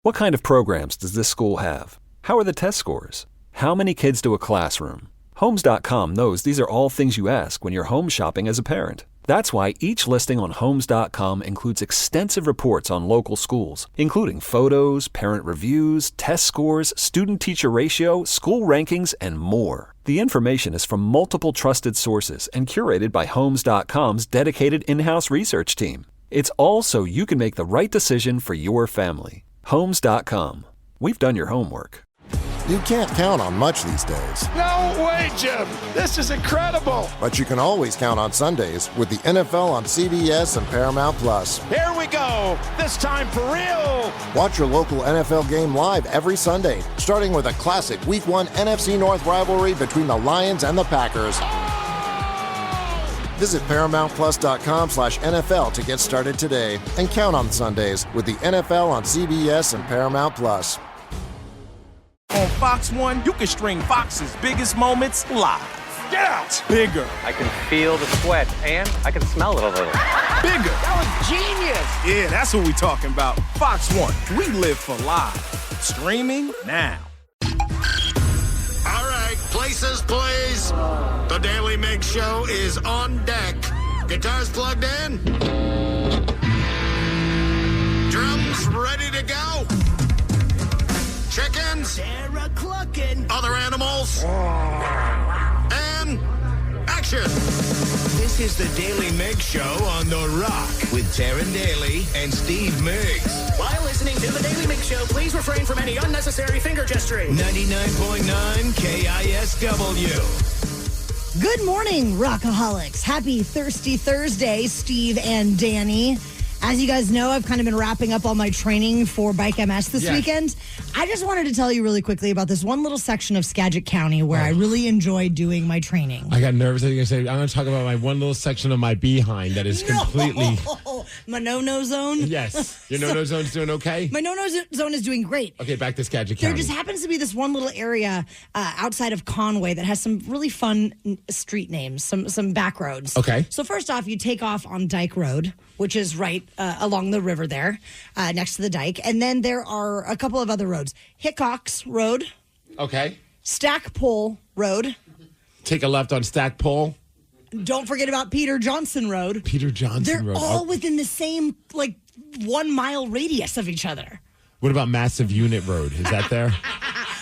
What kind of programs does this school have? How are the test scores? How many kids do a classroom? Homes.com knows these are all things you ask when you're home shopping as a parent. That's why each listing on Homes.com includes extensive reports on local schools, including photos, parent reviews, test scores, student-teacher ratio, school rankings, and more. The information is from multiple trusted sources and curated by Homes.com's dedicated in-house research team. It's all so you can make the right decision for your family. Homes.com. We've done your homework. You can't count on much these days. No way, Jim. This is incredible. But you can always count on Sundays with the NFL on CBS and Paramount Plus. Here we go. This time for real. Watch your local NFL game live every Sunday, starting with a classic Week 1 NFC North rivalry between the Lions and the Packers. Visit ParamountPlus.com/NFL to get started today and count on Sundays with the NFL on CBS and Paramount Plus. On Fox 1, you can stream Fox's biggest moments live. Get out. Bigger. I can feel the sweat, and I can smell it a little. Bigger. That was genius. Yeah, that's what we talking about. Fox 1, we live for live. Streaming now. All right, places, please. The Daly Migs Show is on deck. Guitars plugged in. Drums ready to go. Chickens. Other animals. And action. This is the Daly Migs Show on The Rock with Taryn Daly and Steve Migs. While listening to the Daly Migs Show, please refrain from any unnecessary finger gesturing. 99.9 KISW. Good morning, Rockaholics. Happy Thirsty Thursday, Steve and Danny. As you guys know, I've kind of been wrapping up all my training for Bike MS this weekend. I just wanted to tell you really quickly about this one little section of Skagit County where I really enjoy doing my training. I got nervous. I was going to say, I'm going to talk about my one little section of my behind that is completely... My no-no zone? Yes. Your no-no zone's doing okay? My no-no zone is doing great. Okay, back to Skagit County. There just happens to be this one little area outside of Conway that has some really fun street names, some back roads. Okay. So first off, you take off on Dyke Road, which is right along the river there, next to the dike. And then there are a couple of other roads. Hickox Road. Okay. Stackpole Road. Take a left on Stackpole. Don't forget about Peter Johnson Road. Peter Johnson Road. They're all within the same, 1 mile radius of each other. What about Massive Unit Road? Is that there?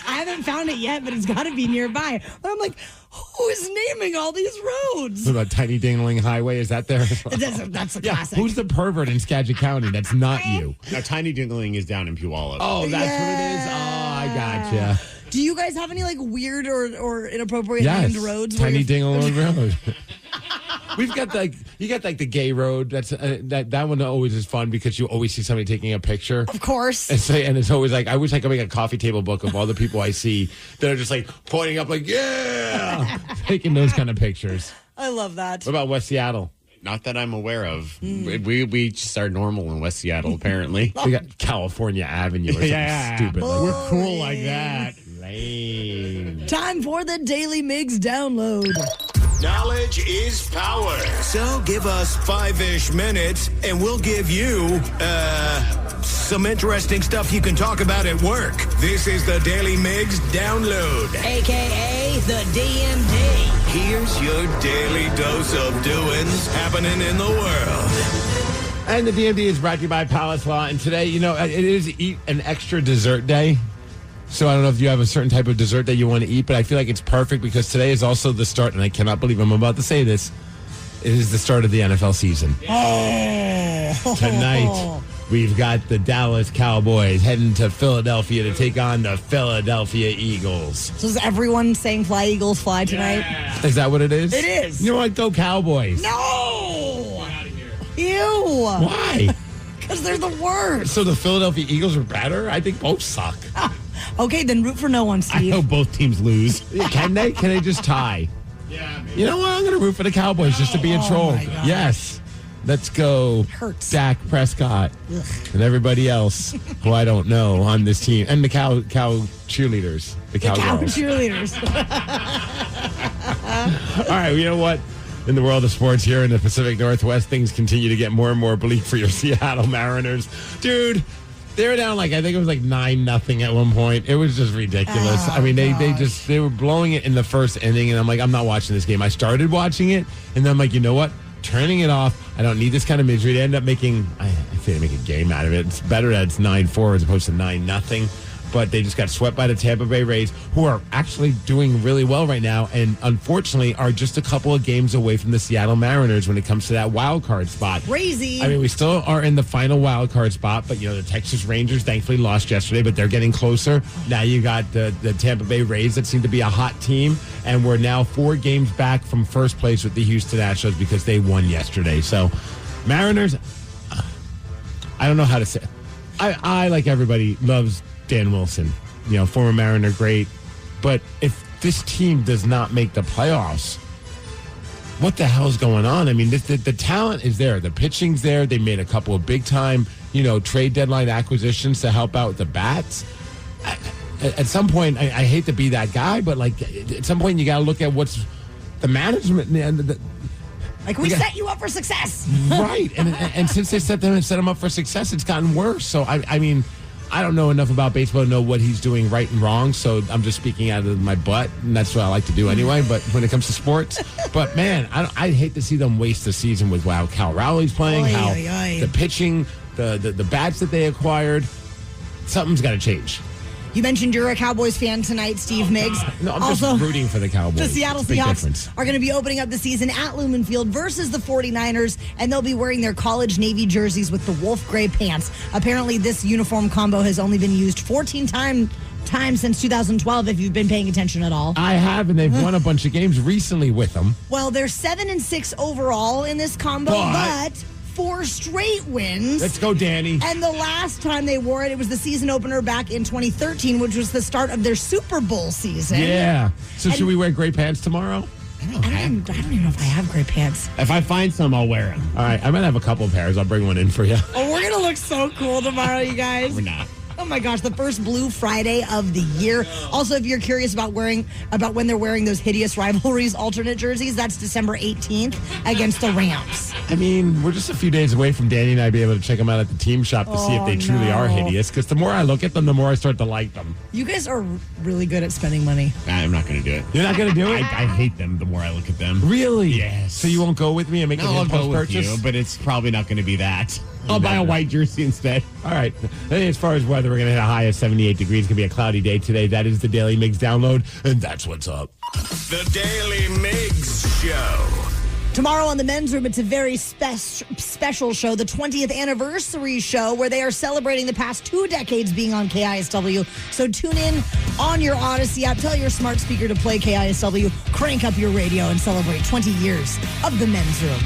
I haven't found it yet, but it's got to be nearby. But I'm like, who is naming all these roads? What about Tiny Dingling Highway? Is that there? That's a classic. Who's the pervert in Skagit County? That's not you. Now, Tiny Dingling is down in Puyallup. Oh, that's what it is? Oh, I gotcha. Do you guys have any weird or inappropriate named roads? Tiny Dingling Road. We've got you got the gay road. That's that one always is fun because you always see somebody taking a picture. Of course. And it's always I wish I could make a coffee table book of all the people I see that are just pointing up yeah, taking those kind of pictures. I love that. What about West Seattle? Not that I'm aware of. We just are normal in West Seattle, apparently. We got California Avenue or something stupid. We're cool like that. Lame. Time for the Daily Migs download. Knowledge is power. So give us 5-ish minutes and we'll give you, some interesting stuff you can talk about at work. This is the Daily Migs download. AKA the DMD. Here's your daily dose of doings happening in the world. And the DMD is brought to you by Palace Law. And today, it is Eat an Extra Dessert Day. So I don't know if you have a certain type of dessert that you want to eat, but I feel like it's perfect because today is also the start, and I cannot believe I'm about to say this, it is the start of the NFL season. Oh. Tonight, we've got the Dallas Cowboys heading to Philadelphia to take on the Philadelphia Eagles. So is everyone saying fly, Eagles, fly tonight? Yeah. Is that what it is? It is. You know what? Go Cowboys. No! Get out of here. Ew! Why? Because they're the worst. So the Philadelphia Eagles are better? I think both suck. Okay, then root for no one, Steve. I hope both teams lose. Can they? Can they just tie? Yeah, maybe. You know what? I'm going to root for the Cowboys just to be a troll. My God. Yes. Let's go. Hurts. Dak Prescott and everybody else who I don't know on this team. And the cow cheerleaders. The cow cowgirls. cheerleaders. All right, you know what? In the world of sports here in the Pacific Northwest, things continue to get more and more bleak for your Seattle Mariners. Dude, They were down I think it was 9-0 at one point. It was just ridiculous. Oh, I mean, they were blowing it in the first inning, and I'm like, I'm not watching this game. I started watching it, and then I'm like, you know what? Turning it off. I don't need this kind of misery. They end up making, I say they make a game out of it. It's better that it's 9-4 as opposed to 9-0. But they just got swept by the Tampa Bay Rays, who are actually doing really well right now, and unfortunately are just a couple of games away from the Seattle Mariners when it comes to that wild card spot. Crazy. I mean, we still are in the final wild card spot, but the Texas Rangers thankfully lost yesterday, but they're getting closer. Now you got the Tampa Bay Rays that seem to be a hot team, and we're now 4 games back from first place with the Houston Astros because they won yesterday. So, Mariners, I don't know how to say it. I like everybody, loves Dan Wilson, former Mariner, great. But if this team does not make the playoffs, what the hell's going on? I mean, the talent is there. The pitching's there. They made a couple of big-time, trade deadline acquisitions to help out with the bats. At some point, I hate to be that guy, but, at some point you got to look at what's the management. We set you up for success. Right. And since they set them up for success, it's gotten worse. So, I mean, I don't know enough about baseball to know what he's doing right and wrong, so I'm just speaking out of my butt, and that's what I like to do anyway, but when it comes to sports. But, man, I'd hate to see them waste the season with how Cal Rowley's playing, the pitching, the bats that they acquired. Something's got to change. You mentioned you're a Cowboys fan tonight, Steve Migs. No, I'm just rooting for the Cowboys. The Seattle Seahawks are going to be opening up the season at Lumen Field versus the 49ers, and they'll be wearing their college Navy jerseys with the wolf gray pants. Apparently, this uniform combo has only been used 14 times since 2012, if you've been paying attention at all. I have, and they've won a bunch of games recently with them. Well, they're 7-6 overall in this combo, but 4 straight wins. Let's go, Danny. And the last time they wore it, it was the season opener back in 2013, which was the start of their Super Bowl season. Yeah. So should we wear gray pants tomorrow? I don't even know if I have gray pants. If I find some, I'll wear them. All right. I might have a couple of pairs. I'll bring one in for you. Oh, we're going to look so cool tomorrow, you guys. We're not. Oh my gosh, the first Blue Friday of the year. Also, if you're curious about when they're wearing those hideous rivalries alternate jerseys, that's December 18th against the Rams. I mean, we're just a few days away from Danny and I being able to check them out at the team shop to see if they truly are hideous, because the more I look at them, the more I start to like them. You guys are really good at spending money. I'm not going to do it. You're not going to do it? I hate them the more I look at them. Really? Yes. So you won't go with me and make an impulse purchase? With you, but it's probably not going to be that. I'll buy a white jersey instead. All right. As far as weather, we're going to hit a high of 78 degrees. It's going to be a cloudy day today. That is the Daily Migs download, and that's what's up. The Daily Migs Show. Tomorrow on the Men's Room, it's a very special show, the 20th anniversary show, where they are celebrating the past 2 decades being on KISW. So tune in on your Odyssey app. Tell your smart speaker to play KISW. Crank up your radio and celebrate 20 years of the Men's Room.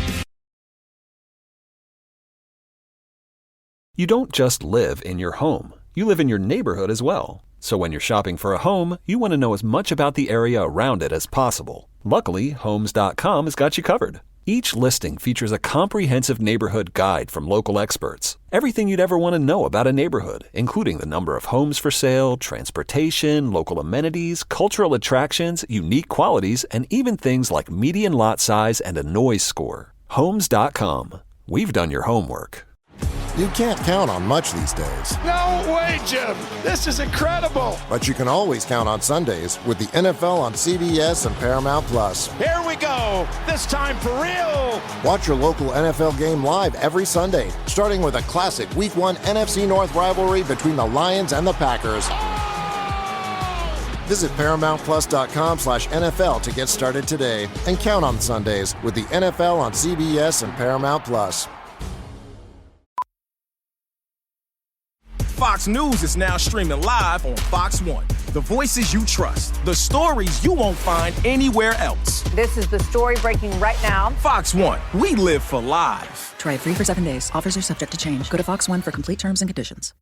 You don't just live in your home. You live in your neighborhood as well. So when you're shopping for a home, you want to know as much about the area around it as possible. Luckily, Homes.com has got you covered. Each listing features a comprehensive neighborhood guide from local experts. Everything you'd ever want to know about a neighborhood, including the number of homes for sale, transportation, local amenities, cultural attractions, unique qualities, and even things like median lot size and a noise score. Homes.com. We've done your homework. You can't count on much these days. No way, Jim. This is incredible. But you can always count on Sundays with the NFL on CBS and Paramount Plus. Here we go. This time for real. Watch your local NFL game live every Sunday, starting with a classic Week 1 NFC North rivalry between the Lions and the Packers. Visit ParamountPlus.com/NFL to get started today and count on Sundays with the NFL on CBS and Paramount Plus. Fox News is now streaming live on Fox One. The voices you trust, the stories you won't find anywhere else. This is the story breaking right now. Fox One, we live for live. Try it free for 7 days. Offers are subject to change. Go to Fox One for complete terms and conditions.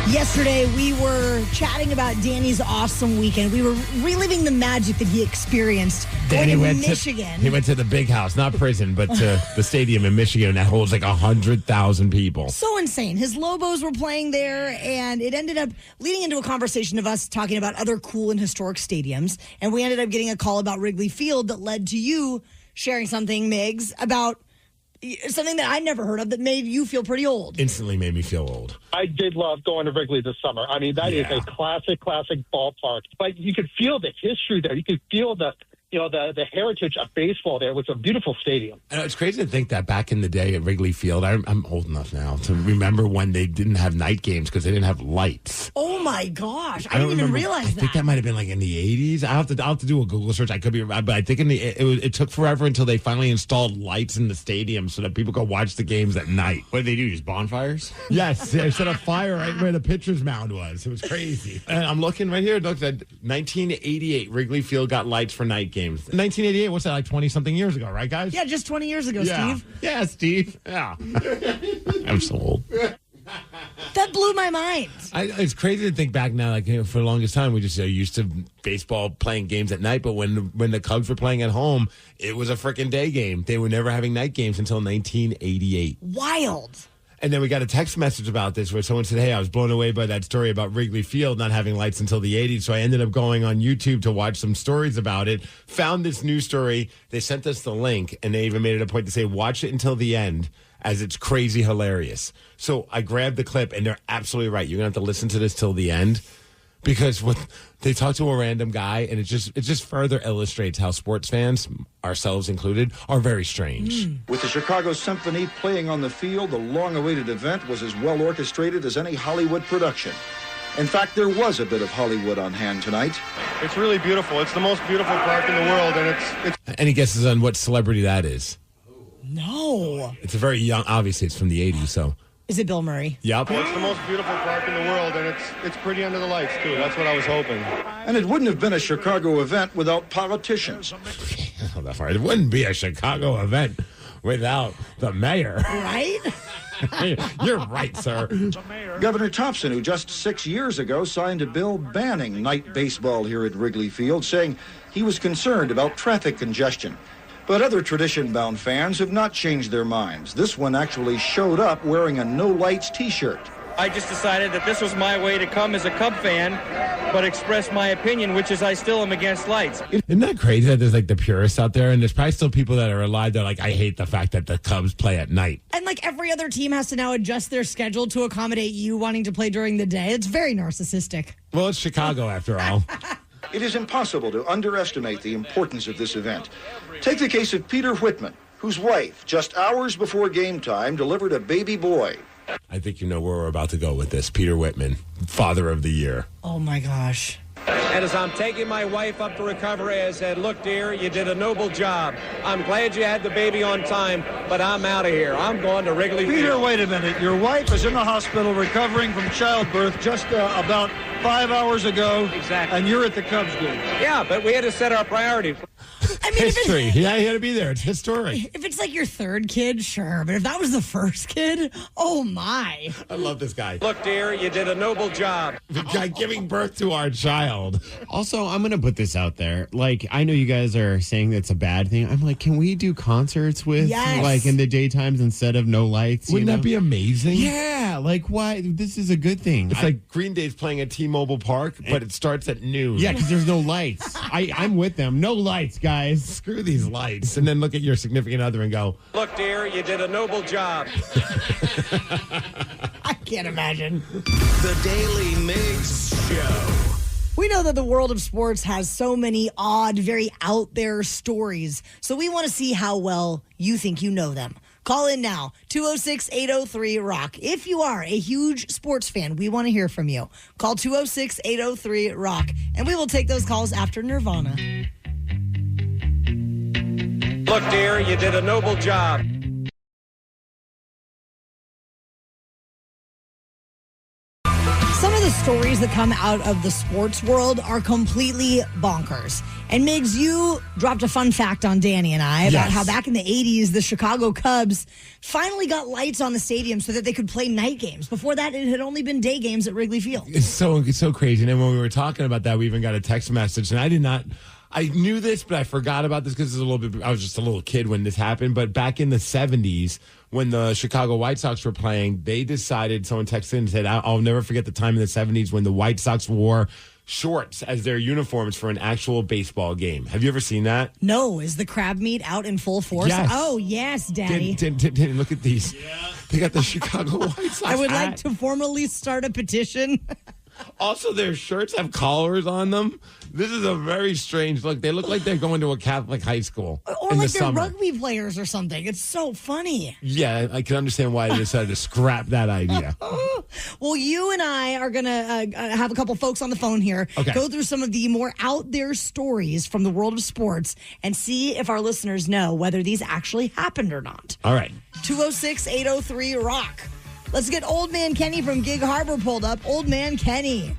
Yesterday, we were chatting about Danny's awesome weekend. We were reliving the magic that he experienced Danny going to Michigan. He went to the big house, not prison, but to the stadium in Michigan that holds like 100,000 people. So insane. His Lobos were playing there, and it ended up leading into a conversation of us talking about other cool and historic stadiums. And we ended up getting a call about Wrigley Field that led to you sharing something, Migs, about Something that I never heard of that made you feel pretty old. Instantly made me feel old. I did love going to Wrigley this summer. I mean, that is a classic ballpark. But you could feel the history there. You could feel the heritage of baseball there. It was a beautiful stadium. And it's crazy to think that back in the day at Wrigley Field, I'm old enough now to remember when they didn't have night games because they didn't have lights. Oh my gosh. I didn't even realize that. I think that might have been like in the 80s. I'll have to do a Google search. I could be right, but I think it took forever until they finally installed lights in the stadium so that people could watch the games at night. What did they do? Just bonfires? Yes. They set a fire right where the pitcher's mound was. It was crazy. And I'm looking right here. Look, that 1988 Wrigley Field got lights for night games. 1988, what's that, like 20-something years ago, right, guys? Yeah, just 20 years ago, Steve. Yeah, Steve. Yeah. I'm so old. That blew my mind. It's crazy to think back now. Like, for the longest time, we just used to baseball playing games at night. But when the Cubs were playing at home, it was a freaking day game. They were never having night games until 1988. Wild. And then we got a text message about this where someone said, hey, I was blown away by that story about Wrigley Field not having lights until the 80s. So I ended up going on YouTube to watch some stories about it. Found this news story. They sent us the link, and they even made it a point to say, watch it until the end, as it's crazy hilarious. So I grabbed the clip, and they're absolutely right. You're going to have to listen to this till the end. Because they talk to a random guy, and it just further illustrates how sports fans, ourselves included, are very strange. With the Chicago Symphony playing on the field, the long-awaited event was as well orchestrated as any Hollywood production. In fact, there was a bit of Hollywood on hand tonight. It's really beautiful. It's the most beautiful park in the world, and it's... Any guesses on what celebrity that is? No. It's a very young, obviously it's from the 80s, so... Is it Bill Murray? Yep. Well, it's the most beautiful park in the world, and it's pretty under the lights, too. That's what I was hoping. And it wouldn't have been a Chicago event without politicians. It wouldn't be a Chicago event without the mayor. Right? You're right, sir. Governor Thompson, who just 6 years ago signed a bill banning night baseball here at Wrigley Field, saying he was concerned about traffic congestion. But other tradition-bound fans have not changed their minds. This one actually showed up wearing a no-lights T-shirt. I just decided that this was my way to come as a Cub fan, but express my opinion, which is I still am against lights. Isn't that crazy that there's like the purists out there, and there's probably still people that are alive that are like, I hate the fact that the Cubs play at night. And like every other team has to now adjust their schedule to accommodate you wanting to play during the day. It's very narcissistic. Well, it's Chicago after all. It is impossible to underestimate the importance of this event. Take the case of Peter Whitman, whose wife, just hours before game time, delivered a baby boy. I think you know where we're about to go with this. Peter Whitman, Father of the Year. Oh, my gosh. And as I'm taking my wife up to recovery, I said, look, dear, you did a noble job. I'm glad you had the baby on time, but I'm out of here. I'm going to Wrigley Field. Peter, wait a minute. Your wife is in the hospital recovering from childbirth just about 5 hours ago. Exactly. And you're at the Cubs game. Yeah, but we had to set our priorities. I mean, history. Yeah, he had to be there. It's historic. If it's like your third kid, sure. But if that was the first kid, oh my. I love this guy. Look, dear, you did a noble job. The guy giving birth to our child. Also, I'm going to put this out there. Like, I know you guys are saying that's a bad thing. I'm like, can we do concerts with, like, in the daytimes instead of no lights? Wouldn't that be amazing? Yeah. Like, why? This is a good thing. It's like Green Day's playing at T-Mobile Park, but it starts at noon. Yeah, because there's no lights. I'm with them. No lights, guys. Screw these lights. And then look at your significant other and go, look, dear, you did a noble job. I can't imagine. The Daily Migs Show. We know that the world of sports has so many odd, very out there stories. So we want to see how well you think you know them. Call in now, 206-803-ROCK. If you are a huge sports fan, we want to hear from you. Call 206-803-ROCK, and we will take those calls after Nirvana. Look, dear, you did a noble job. Some of the stories that come out of the sports world are completely bonkers. And Migs, you dropped a fun fact on Danny and I about how back in the 80s, the Chicago Cubs finally got lights on the stadium so that they could play night games. Before that, it had only been day games at Wrigley Field. It's so crazy. And then when we were talking about that, we even got a text message, and I knew this, but I forgot about this because I was just a little kid when this happened. But back in the 70s, when the Chicago White Sox were playing, they decided, someone texted in and said, I'll never forget the time in the 70s when the White Sox wore shorts as their uniforms for an actual baseball game. Have you ever seen that? No. Is the crab meat out in full force? Yes. Oh, yes, Daddy. Look at these. Yeah. They got the Chicago White Sox I would hat. like to formally start a petition. Also, their shirts have collars on them. This is a very strange look. They look like they're going to a Catholic high school Or in like the they're summer. rugby players or something. It's so funny. Yeah, I can understand why they decided to scrap that idea. Well, you and I are going to have a couple folks on the phone here, Okay. go through some of the more out there stories from the world of sports and see if our listeners know whether these actually happened or not. All right. 206-803-ROCK. Let's get Old Man Kenny from Gig Harbor pulled up. Old Man Kenny.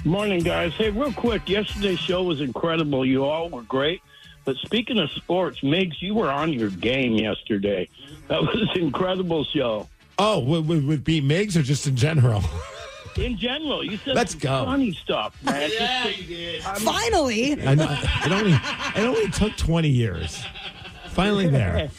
Morning, guys. Hey, real quick, yesterday's show was incredible. You all were great. But speaking of sports, Migs, you were on your game yesterday. That was an incredible show. Oh, with Beat Migs or just in general? In general, you said Let's go. funny stuff, man. Yeah, you did. Finally. I know. It only took 20 years. Finally there.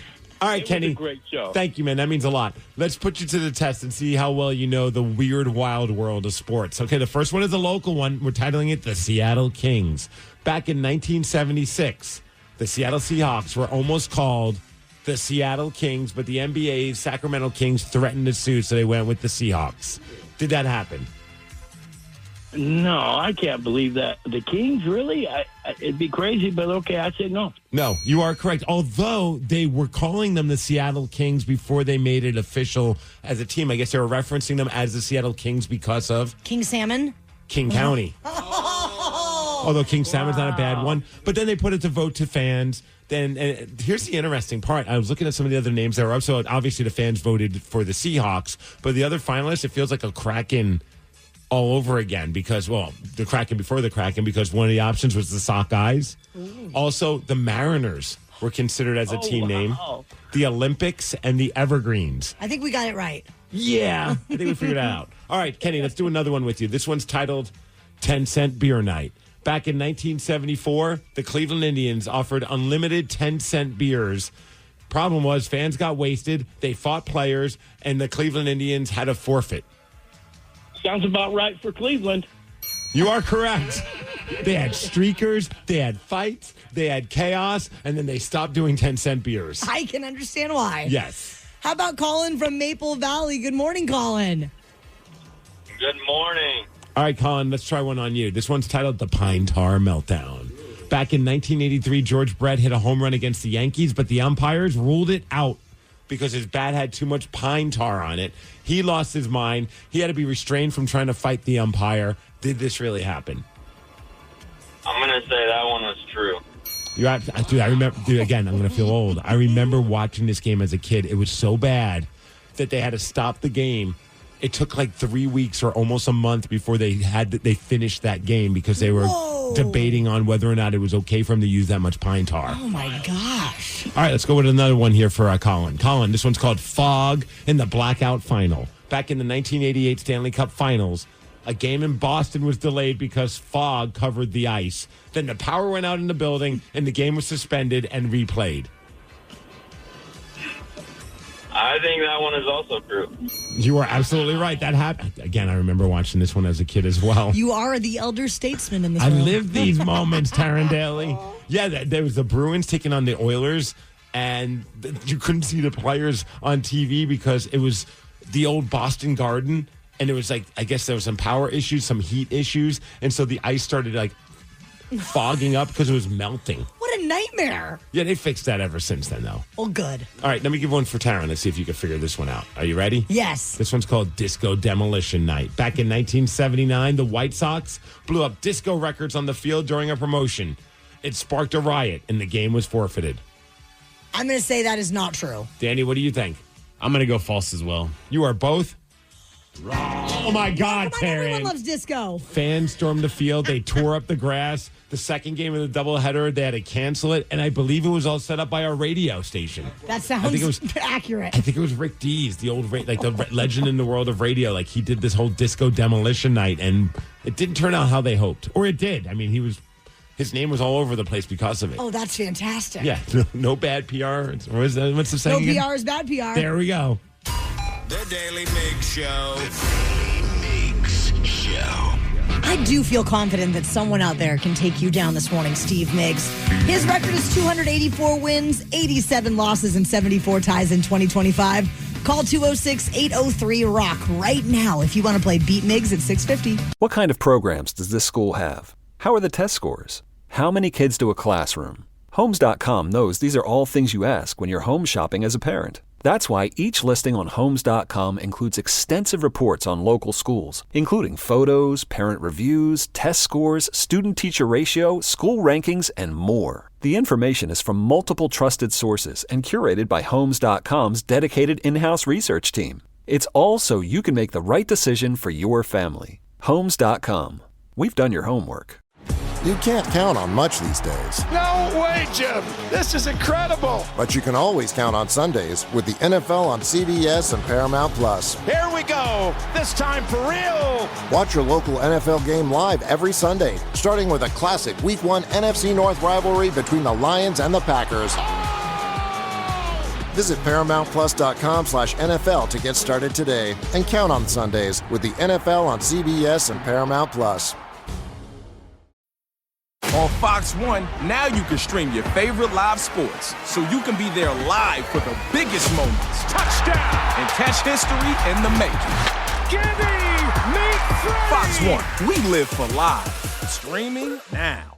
All right, It was Kenny. a great show. Thank you, man. That means a lot. Let's put you to the test and see how well you know the weird, wild world of sports. Okay, the first one is a local one. We're titling it the Seattle Kings. Back in 1976, the Seattle Seahawks were almost called the Seattle Kings, but the NBA's Sacramento Kings threatened to sue, so they went with the Seahawks. Did that happen? No, I can't believe that. The Kings, really? It'd be crazy, but okay, I say no. No, you are correct. Although they were calling them the Seattle Kings before they made it official as a team. I guess they were referencing them as the Seattle Kings because of King Salmon. King County. Although King Salmon's not a bad one. But then they put it to vote to fans. Then and here's the interesting part. I was looking at some of the other names that were up. So obviously the fans voted for the Seahawks. But the other finalists, it feels like a Kraken all over again because, well, the Kraken before the Kraken because one of the options was the Sockeyes. Also, the Mariners were considered as a team name. The Olympics and the Evergreens. I think we got it right. Yeah, I think we figured that out. All right, Kenny, let's do another one with you. This one's titled 10-Cent Beer Night. Back in 1974, the Cleveland Indians offered unlimited 10-cent beers. Problem was, fans got wasted, they fought players, and the Cleveland Indians had a forfeit. Sounds about right for Cleveland. You are correct. They had streakers, they had fights, they had chaos, and then they stopped doing 10-cent beers. I can understand why. Yes. How about Colin from Maple Valley? Good morning, Colin. Good morning. All right, Colin, let's try one on you. This one's titled The Pine Tar Meltdown. Back in 1983, George Brett hit a home run against the Yankees, but the umpires ruled it out because his bat had too much pine tar on it. He lost his mind. He had to be restrained from trying to fight the umpire. Did this really happen? I'm going to say that one was true. Dude, I remember, again, I'm going to feel old. I remember watching this game as a kid. It was so bad that they had to stop the game. It took like 3 weeks or almost a month before they finished that game because they were debating on whether or not it was okay for him to use that much pine tar. Oh, my gosh. All right, let's go with another one here for Colin. Colin, this one's called Fog in the Blackout Final. Back in the 1988 Stanley Cup Finals, a game in Boston was delayed because fog covered the ice. Then the power went out in the building, and the game was suspended and replayed. I think that one is also true. You are absolutely right. That happened. Again, I remember watching this one as a kid as well. You are the elder statesman in this I room. lived these moments, Taryn Daly. Yeah, there was the Bruins taking on the Oilers, and you couldn't see the players on TV because it was the old Boston Garden, and it was like, I guess there was some power issues, some heat issues, and so the ice started like fogging up because it was melting. What a nightmare. Yeah, they fixed that ever since then, though. Well, good. All right, let me give one for Taryn. Let's see if you can figure this one out. Are you ready? Yes. This one's called Disco Demolition Night. Back in 1979, the White Sox blew up disco records on the field during a promotion. It sparked a riot, and the game was forfeited. I'm going to say that is not true. Danny, what do you think? I'm going to go false as well. You are both wrong. Oh, my God, Come on, everyone Taryn. loves disco. Fans stormed the field. They tore up the grass. The second game of the doubleheader, they had to cancel it, and I believe it was all set up by our radio station. That sounds accurate. I think it was Rick Dees, the old the legend in the world of radio. Like, he did this whole disco demolition night, and it didn't turn out how they hoped. Or it did. I mean, his name was all over the place because of it. Oh, that's fantastic. Yeah, no bad PR. What's the saying? No again? PR is bad PR. There we go. The Daily Migs Show. The Daily Migs Show. I do feel confident that someone out there can take you down this morning, Steve Migs. His record is 284 wins, 87 losses, and 74 ties in 2025. Call 206-803-ROCK right now if you want to play Beat Migs at 650. What kind of programs does this school have? How are the test scores? How many kids do a classroom? Homes.com knows these are all things you ask when you're home shopping as a parent. That's why each listing on Homes.com includes extensive reports on local schools, including photos, parent reviews, test scores, student-teacher ratio, school rankings, and more. The information is from multiple trusted sources and curated by Homes.com's dedicated in-house research team. It's all so you can make the right decision for your family. Homes.com. We've done your homework. You can't count on much these days. No way, Jim. This is incredible. But you can always count on Sundays with the NFL on CBS and Paramount Plus. Here we go. This time for real. Watch your local NFL game live every Sunday, starting with a classic Week 1 NFC North rivalry between the Lions and the Packers. Visit ParamountPlus.com/NFL to get started today and count on Sundays with the NFL on CBS and Paramount Plus. On Fox 1, now you can stream your favorite live sports, so you can be there live for the biggest moments. Touchdown! And catch history in the making. Gimme! Meat free! Fox 1, we live for live. Streaming now.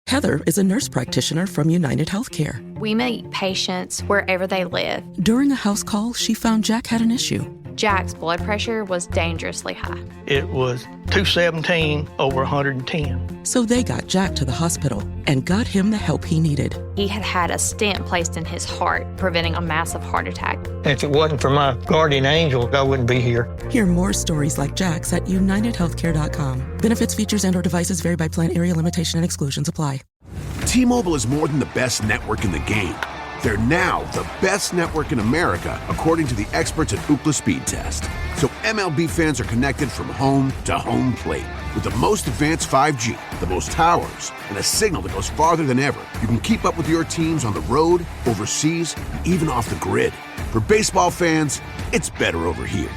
Heather is a nurse practitioner from United Healthcare. We meet patients wherever they live. During a house call, she found Jack had an issue. Jack's blood pressure was dangerously high. It was 217 over 110. So they got Jack to the hospital and got him the help he needed. He had had a stent placed in his heart, preventing a massive heart attack. If it wasn't for my guardian angel, I wouldn't be here. Hear more stories like Jack's at UnitedHealthcare.com. Benefits, features, and/or devices vary by plan, area, limitation, and exclusions apply. T-Mobile is more than the best network in the game. They're now the best network in America, according to the experts at Ookla Speed Test. So MLB fans are connected from home to home plate. With the most advanced 5G, the most towers, and a signal that goes farther than ever, you can keep up with your teams on the road, overseas, and even off the grid. For baseball fans, it's better over here.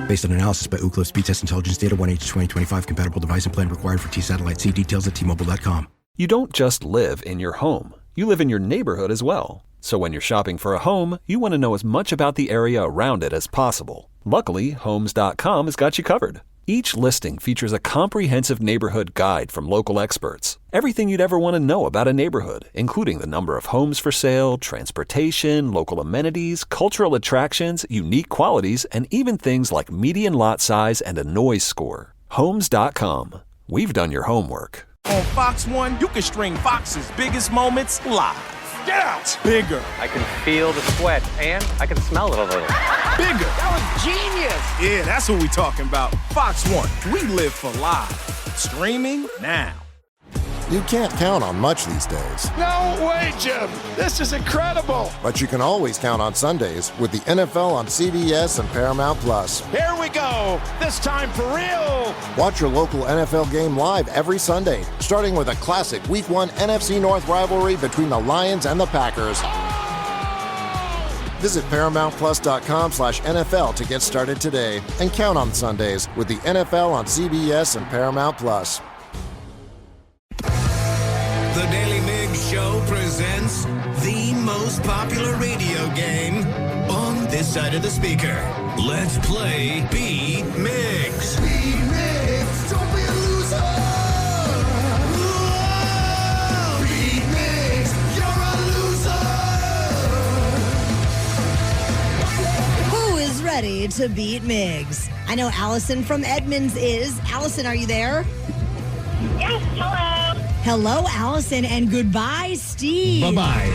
Based on analysis by Ookla Speed Test Intelligence Data, 1H2025 compatible device and plan required for T-Satellite. See details at T-Mobile.com. You don't just live in your home. You live in your neighborhood as well. So when you're shopping for a home, you want to know as much about the area around it as possible. Luckily, Homes.com has got you covered. Each listing features a comprehensive neighborhood guide from local experts. Everything you'd ever want to know about a neighborhood, including the number of homes for sale, transportation, local amenities, cultural attractions, unique qualities, and even things like median lot size and a noise score. Homes.com. We've done your homework. On Fox 1, you can stream Fox's biggest moments live. Get out! Bigger. I can feel the sweat, and I can smell it a little. Bigger. That was genius! Yeah, that's what we're talking about. Fox 1, we live for live. Streaming now. You can't count on much these days. No way, Jim. This is incredible. But you can always count on Sundays with the NFL on CBS and Paramount Plus. Here we go. This time for real. Watch your local NFL game live every Sunday, starting with a classic Week 1 NFC North rivalry between the Lions and the Packers. Visit ParamountPlus.com/NFL to get started today and count on Sundays with the NFL on CBS and Paramount Plus. The Daly Migs Show presents the most popular radio game on this side of the speaker. Let's play Beat Migs. Beat Migs, don't be a loser. Whoa. Beat Migs, you're a loser. Who is ready to beat Migs? I know Allison from Edmonds is. Allison, are you there? Yes, hello. Hello, Allison, and goodbye, Steve. Bye-bye.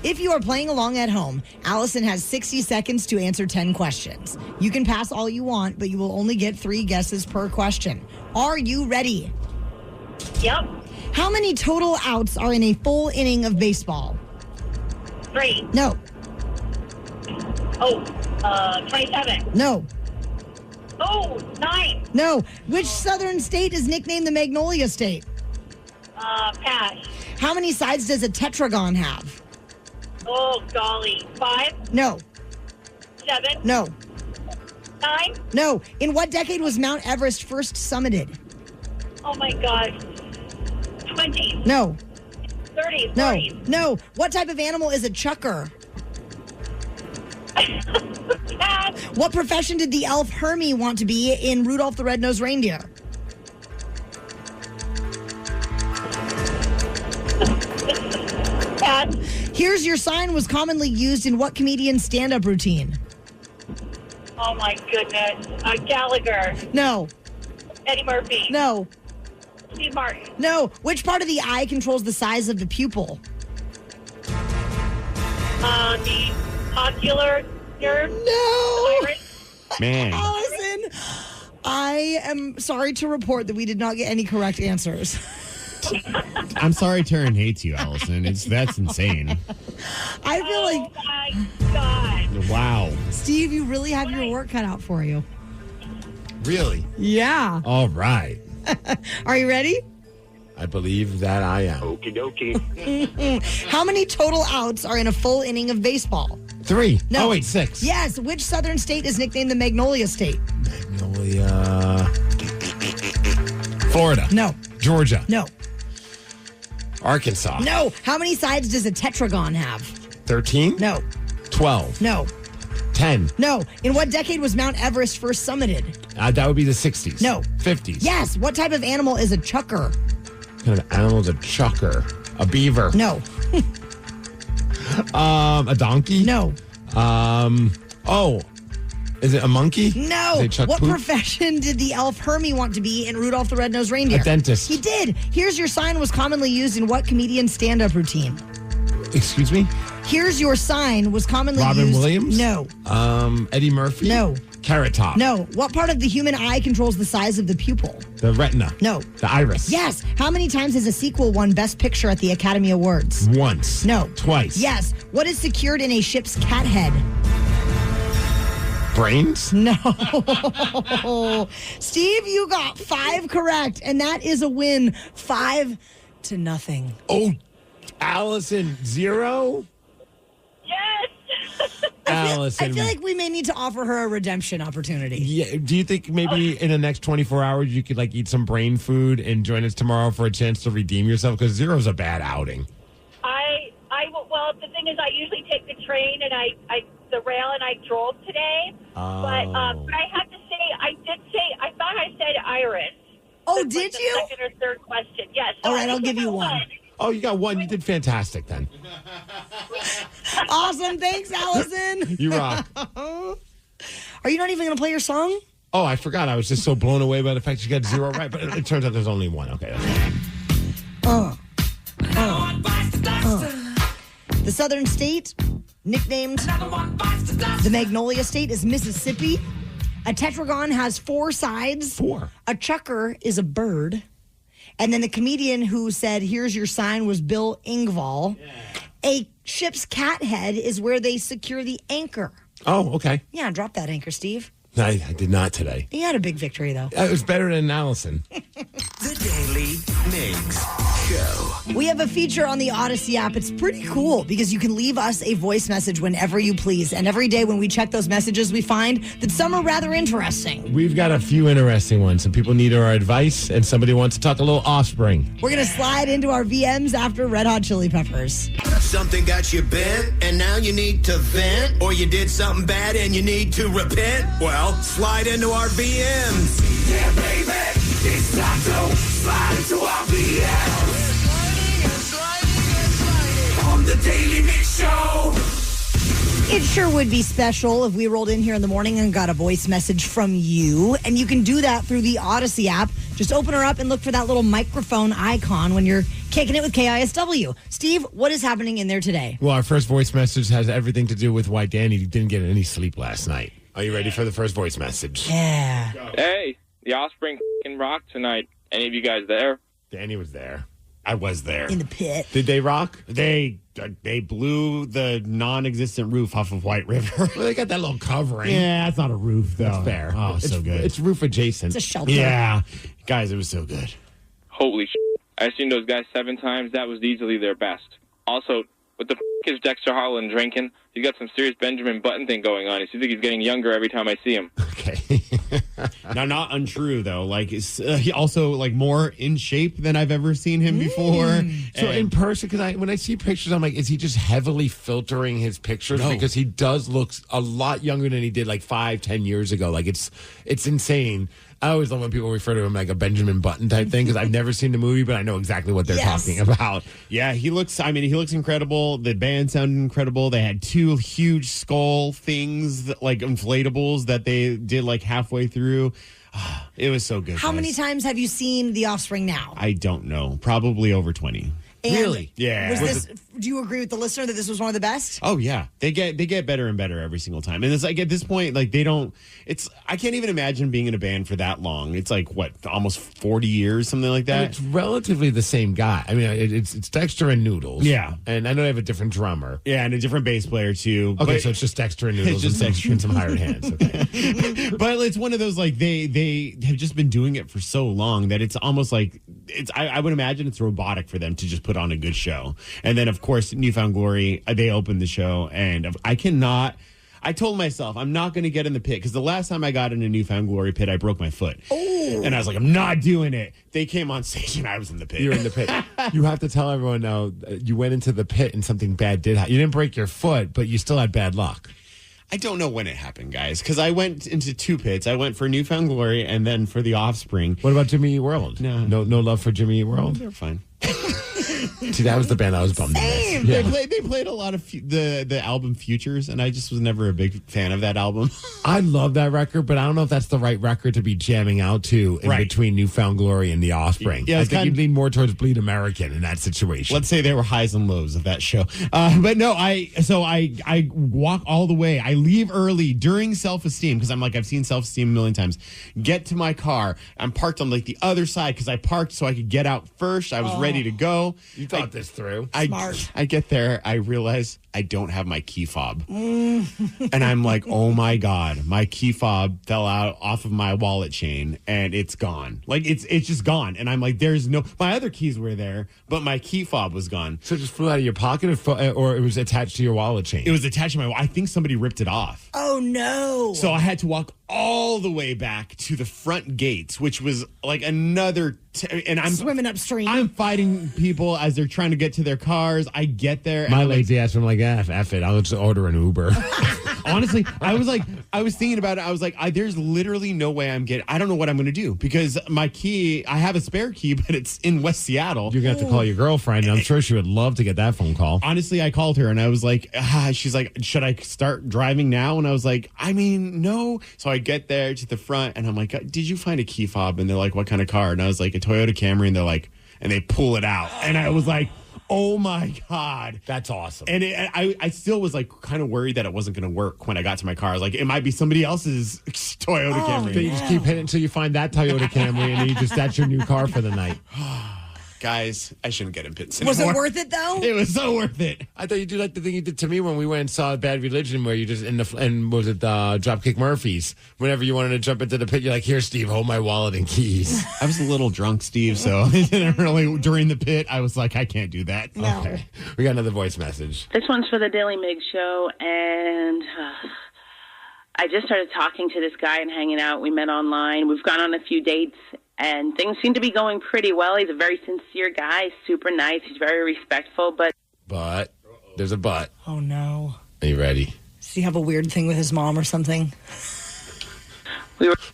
If you are playing along at home, Allison has 60 seconds to answer 10 questions. You can pass all you want, but you will only get 3 guesses per question. Are you ready? Yep. How many total outs are in a full inning of baseball? 3. No. 27. No. 9. No. Which southern state is nicknamed the Magnolia State? Pass. How many sides does a tetragon have? Oh, golly. 5. No. 7. No. 9? No. In what decade was Mount Everest first summited? Oh, my God. 20. No. 30. No. 40. No. What type of animal is a chucker? What profession did the elf Hermie want to be in Rudolph the Red-Nosed Reindeer? Here's Your Sign was commonly used in what comedian's stand-up routine? Oh, my goodness. Gallagher. No. Eddie Murphy. No. Steve Martin. No. Which part of the eye controls the size of the pupil? The ocular nerve. No. Man. Allison, I am sorry to report that we did not get any correct answers. I'm sorry Taryn hates you, Allison. That's insane. I feel like... Oh, my God. Wow. Steve, you really have your work cut out for you. Really? Yeah. All right. Are you ready? I believe that I am. Okie dokie. How many total outs are in a full inning of baseball? 3. No. Oh, wait, 6. Yes. Which southern state is nicknamed the Magnolia State? Magnolia. Florida. No. Georgia. No. Arkansas. No. How many sides does a tetragon have? 13? No. 12. No. 10. No. In what decade was Mount Everest first summited? That would be the 60s. No. 50s. Yes. What type of animal is a chucker? What kind of animal is a chucker? A beaver. No. A donkey? No. Oh. Is it a monkey? No. Is it Chuck What Poop? profession did the elf Hermie want to be in Rudolph the Red-Nosed Reindeer? A dentist. He did. Here's Your Sign was commonly used in what comedian's stand-up routine? Excuse me? Here's Your Sign was commonly Robin used... Williams? No. Eddie Murphy? No. Carrot Top? No. What part of the human eye controls the size of the pupil? The retina? No. The iris? Yes. How many times has a sequel won Best Picture at the Academy Awards? Once. No. Twice. Yes. What is secured in a ship's cat head? Brains? No. Steve, you got 5 correct, and that is a win. 5-0. Oh, Allison, 0? Yes. Allison. I feel like we may need to offer her a redemption opportunity. Yeah. Do you think maybe in the next 24 hours you could eat some brain food and join us tomorrow for a chance to redeem yourself? Because 0's a bad outing. Well, the thing is, I usually take the train and the rail, and I drove today. Oh. But I have to say, I thought I said iris. Oh, This did was you? The second or third question. Yes. So All right, I I'll think give you I one. won. Oh, you got 1. You did fantastic then. Awesome. Thanks, Allison. You rock. Are you not even going to play your song? Oh, I forgot. I was just so blown away by the fact you got 0 right. But it turns out there's only 1. Okay. The southern state, nicknamed the Magnolia State, is Mississippi. A tetragon has 4 sides. 4. A chucker is a bird. And then the comedian who said, here's your sign, was Bill Engvall. Yeah. A ship's cat head is where they secure the anchor. Oh, okay. Yeah, drop that anchor, Steve. I did not today. He had a big victory, though. It was better than Allison. The Daily Migs Show. We have a feature on the Odyssey app. It's pretty cool because you can leave us a voice message whenever you please. And every day when we check those messages, we find that some are rather interesting. We've got a few interesting ones. Some people need our advice, and somebody wants to talk a little Offspring. We're going to slide into our VMs after Red Hot Chili Peppers. Something got you bent, and now you need to vent, or you did something bad and you need to repent? Well, slide into our VMs. Yeah, baby, it's time to slide into our VMs. On the Daily Mix Show. It sure would be special if we rolled in here in the morning and got a voice message from you. And you can do that through the Odyssey app. Just open her up and look for that little microphone icon when you're kicking it with KISW. Steve, what is happening in there today? Well, our first voice message has everything to do with why Danny didn't get any sleep last night. Are you ready for the first voice message? Yeah. Hey, the Offspring f***ing rock tonight. Any of you guys there? Danny was there. I was there. In the pit. Did they rock? They blew the non-existent roof off of White River. Well, they got that little covering. Yeah, that's not a roof, though. That's fair. Oh, it's so good. It's roof adjacent. It's a shelter. Yeah. Guys, it was so good. Holy shit. I've seen those guys 7 times. That was easily their best. Also, what the f*** is Dexter Holland drinking? He's got some serious Benjamin Button thing going on. He seems like he's getting younger every time I see him. Okay. Okay. Now, not untrue though. Like, he also like more in shape than I've ever seen him before. So in person, because when I see pictures, I'm like, is he just heavily filtering his pictures? No. Because he does look a lot younger than he did like 5-10 years ago. Like it's insane. I always love when people refer to him like a Benjamin Button type thing because I've never seen the movie, but I know exactly what they're talking about. Yeah, he looks incredible. The band sounded incredible. They had 2 huge skull things, like inflatables that they did like halfway through. It was so good. How many times have you seen The Offspring now? I don't know. Probably over 20. And really? Yeah. Do you agree with the listener that this was one of the best? Oh yeah, they get better and better every single time, and it's like at this point, like they don't. It's I can't even imagine being in a band for that long. It's like what, almost 40 years, something like that. And it's relatively the same guy. I mean, it's Dexter and Noodles. Yeah, and I know they have a different drummer. Yeah, and a different bass player too. Okay, so it's just Dexter and Noodles and some hired hands. Okay. But it's one of those like they have just been doing it for so long that it's almost like it's. I would imagine it's robotic for them to just put on a good show, and then of course Newfound Glory, they opened the show, and I told myself I'm not going to get in the pit because the last time I got in a Newfound Glory pit, I broke my foot. Oh. And I was like, I'm not doing it. They came on stage and I was in the pit. You're in the pit. You have to tell everyone now you went into the pit and something bad did happen. You didn't break your foot, but you still had bad luck. I don't know when it happened, guys, because I went into 2 pits. I went for Newfound Glory and then for The Offspring. What about Jimmy Eat World? No love for Jimmy Eat World? They're fine. See, that was the band I was bummed to miss. Yeah. They played a lot of the album Futures, and I just was never a big fan of that album. I love that record, but I don't know if that's the right record to be jamming out to in between Newfound Glory and The Offspring. Yeah, I think you'd lean more towards Bleed American in that situation. Let's say there were highs and lows of that show. But no, I walk all the way. I leave early during Self-Esteem because I'm like, I've seen Self-Esteem a million times. Get to my car. I'm parked on like the other side because I parked so I could get out first. I was ready to go. You thought this through. Smart. I get there. I realize I don't have my key fob. And I'm like, oh my God, my key fob fell out off of my wallet chain and it's gone. Like it's just gone. And I'm like, there's no, my other keys were there, but my key fob was gone. So it just flew out of your pocket or it was attached to your wallet chain? It was attached to my, I think somebody ripped it off. Oh no. So I had to walk all the way back to the front gates, which was like another, and I'm swimming upstream. I'm fighting people as they're trying to get to their cars. I get there. My lazy ass, I'm like, F it. I'll just order an Uber. Honestly, I was thinking about it. I was like, there's literally no way I don't know what I'm going to do because my key, I have a spare key, but it's in West Seattle. You're going to have to call your girlfriend, and I'm sure she would love to get that phone call. Honestly, I called her and I was like, she's like, should I start driving now? And I was like, I mean, no. So I get there to the front and I'm like, did you find a key fob? And they're like, what kind of car? And I was like, a Toyota Camry. And they're like, and they pull it out. And I was like, oh my God. That's awesome. And I still was like kind of worried that it wasn't going to work when I got to my car. I was like, it might be somebody else's Toyota Camry. So you just keep hitting until you find that Toyota Camry and then that's your new car for the night. Guys, I shouldn't get in pits anymore. Was it worth it though? It was so worth it. I thought you'd do like the thing you did to me when we went and saw Bad Religion, where you just and was it Dropkick Murphys? Whenever you wanted to jump into the pit, you're like, "Here, Steve, hold my wallet and keys." I was a little drunk, Steve, so it didn't really during the pit. I was like, I can't do that. No. Okay. We got another voice message. This one's for the Daily Migs show, and I just started talking to this guy and hanging out. We met online. We've gone on a few dates. And things seem to be going pretty well. He's a very sincere guy, super nice. He's very respectful, but there's a but. Oh, no. Are you ready? Does he have a weird thing with his mom or something?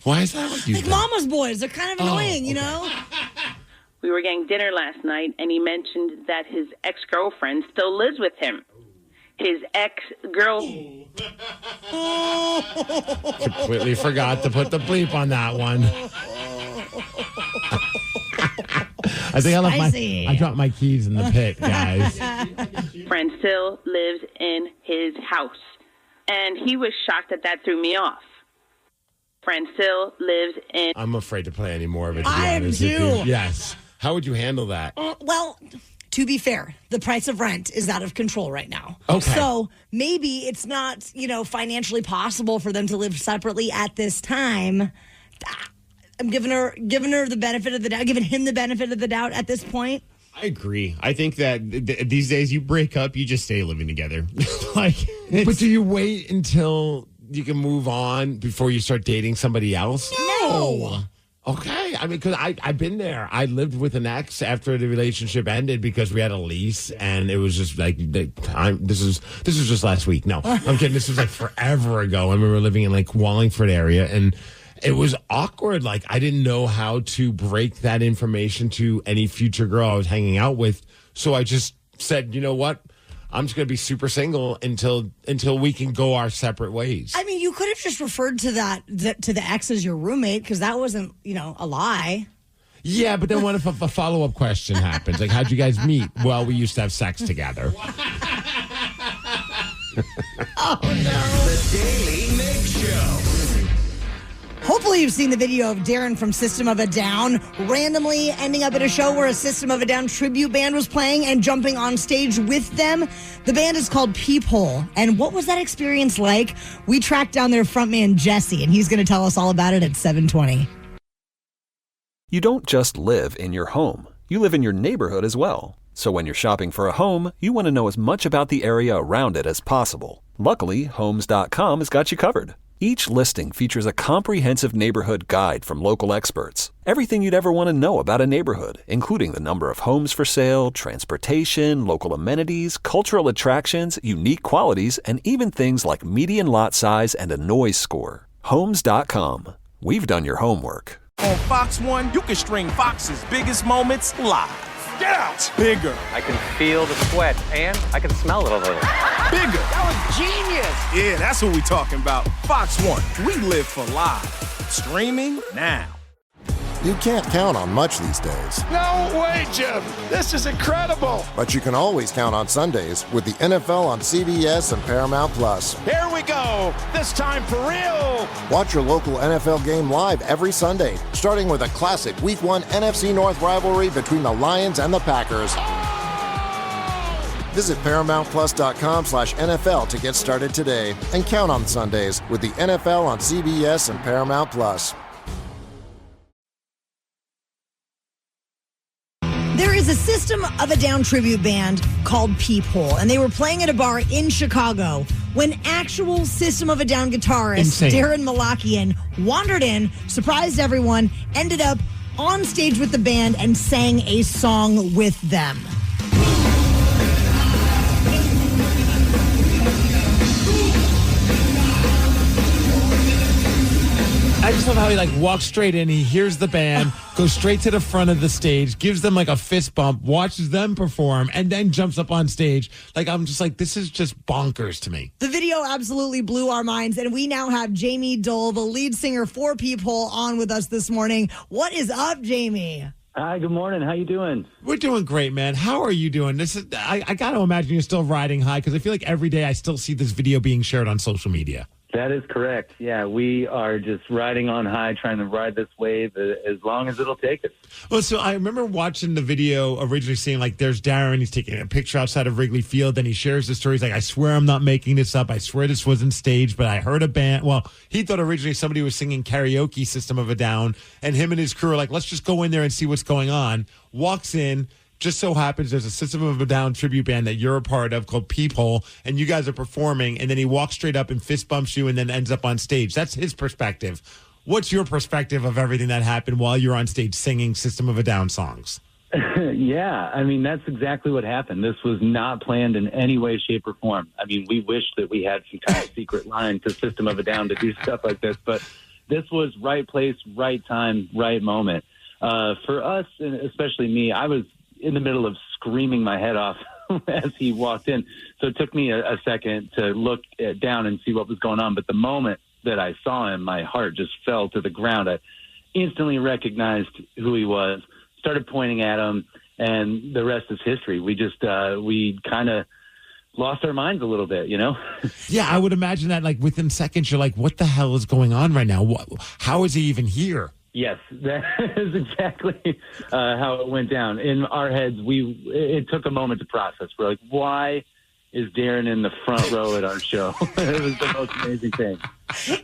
Why is that what you like mama's boys? They're kind of annoying, you know? We were getting dinner last night, and he mentioned that his ex-girlfriend still lives with him. His ex-girl... Completely forgot to put the bleep on that one. I think I dropped my keys in the pit, guys. Friend still lives in his house. And he was shocked that threw me off. Friend still lives in... I'm afraid to play any more of it, to be I honest am with too. you. Yes. How would you handle that? Well, to be fair, the price of rent is out of control right now. Okay. So maybe it's not, financially possible for them to live separately at this time. I'm giving her the benefit of the doubt, giving him the benefit of the doubt at this point. I agree. I think that these days you break up, you just stay living together. But do you wait until you can move on before you start dating somebody else? No. Okay. I mean, because I've been there. I lived with an ex after the relationship ended because we had a lease, and it was just like the time. This was just last week. No, I'm kidding. This was like forever ago. I remember living in like Wallingford area, and it was awkward. Like, I didn't know how to break that information to any future girl I was hanging out with. So I just said, you know what? I'm just going to be super single until we can go our separate ways. I mean, you could have just referred to to the ex as your roommate, because that wasn't, a lie. Yeah, but then what if a follow-up question happens? Like, how'd you guys meet? Well, we used to have sex together. Oh, no. The Daily Migs Show. Hopefully you've seen the video of Darren from System of a Down randomly ending up at a show where a System of a Down tribute band was playing and jumping on stage with them. The band is called Peephole. And what was that experience like? We tracked down their frontman, Jesse, and he's going to tell us all about it at 7:20. You don't just live in your home. You live in your neighborhood as well. So when you're shopping for a home, you want to know as much about the area around it as possible. Luckily, Homes.com has got you covered. Each listing features a comprehensive neighborhood guide from local experts. Everything you'd ever want to know about a neighborhood, including the number of homes for sale, transportation, local amenities, cultural attractions, unique qualities, and even things like median lot size and a noise score. Homes.com. We've done your homework. On Fox 1, you can stream Fox's biggest moments live. Get out! Bigger. I can feel the sweat, and I can smell it a little. Bigger. That was genius! Yeah, that's what we talking about. Fox 1, we live for live. Streaming now. You can't count on much these days. No way, Jim! This is incredible! But you can always count on Sundays with the NFL on CBS and Paramount Plus. Here we go! This time for real! Watch your local NFL game live every Sunday, starting with a classic Week 1 NFC North rivalry between the Lions and the Packers. Visit ParamountPlus.com/NFL to get started today and count on Sundays with the NFL on CBS and Paramount Plus. There is a System of a Down tribute band called Peephole, and they were playing at a bar in Chicago when actual System of a Down guitarist Darren Malakian wandered in, surprised everyone, ended up on stage with the band, and sang a song with them. I just love how he walks straight in. He hears the band, goes straight to the front of the stage, gives them a fist bump, watches them perform, and then jumps up on stage. I'm just this is just bonkers to me. The video absolutely blew our minds, and we now have Jamie Dole, the lead singer for Peephole, on with us this morning. What is up, Jamie? Hi, good morning. How you doing? We're doing great, man. How are you doing? I got to imagine you're still riding high, because I feel like every day I still see this video being shared on social media. That is correct. Yeah, we are just riding on high, trying to ride this wave as long as it'll take us. Well, so I remember watching the video, originally seeing there's Darren, he's taking a picture outside of Wrigley Field, then he shares the story. He's like, I swear I'm not making this up. I swear this wasn't staged, but I heard a band. Well, he thought originally somebody was singing karaoke System of a Down, and him and his crew are like, let's just go in there and see what's going on. Walks in. Just so happens there's a System of a Down tribute band that you're a part of called Peephole, and you guys are performing, and then he walks straight up and fist bumps you and then ends up on stage. That's his perspective. What's your perspective of everything that happened while you're on stage singing System of a Down songs? Yeah, I mean, that's exactly what happened. This was not planned in any way, shape, or form. I mean, we wish that we had some kind of secret line to System of a Down to do stuff like this, but this was right place, right time, right moment. For us, and especially me, I was in the middle of screaming my head off as he walked in. So it took me a second to look down and see what was going on. But the moment that I saw him, my heart just fell to the ground. I instantly recognized who he was, started pointing at him, and the rest is history. We just, we kind of lost our minds a little bit, you know? Yeah, I would imagine that within seconds, you're like, what the hell is going on right now? How is he even here? Yes, that is exactly how it went down. In our heads, it took a moment to process. We're like, why is Darren in the front row at our show? It was the most amazing thing.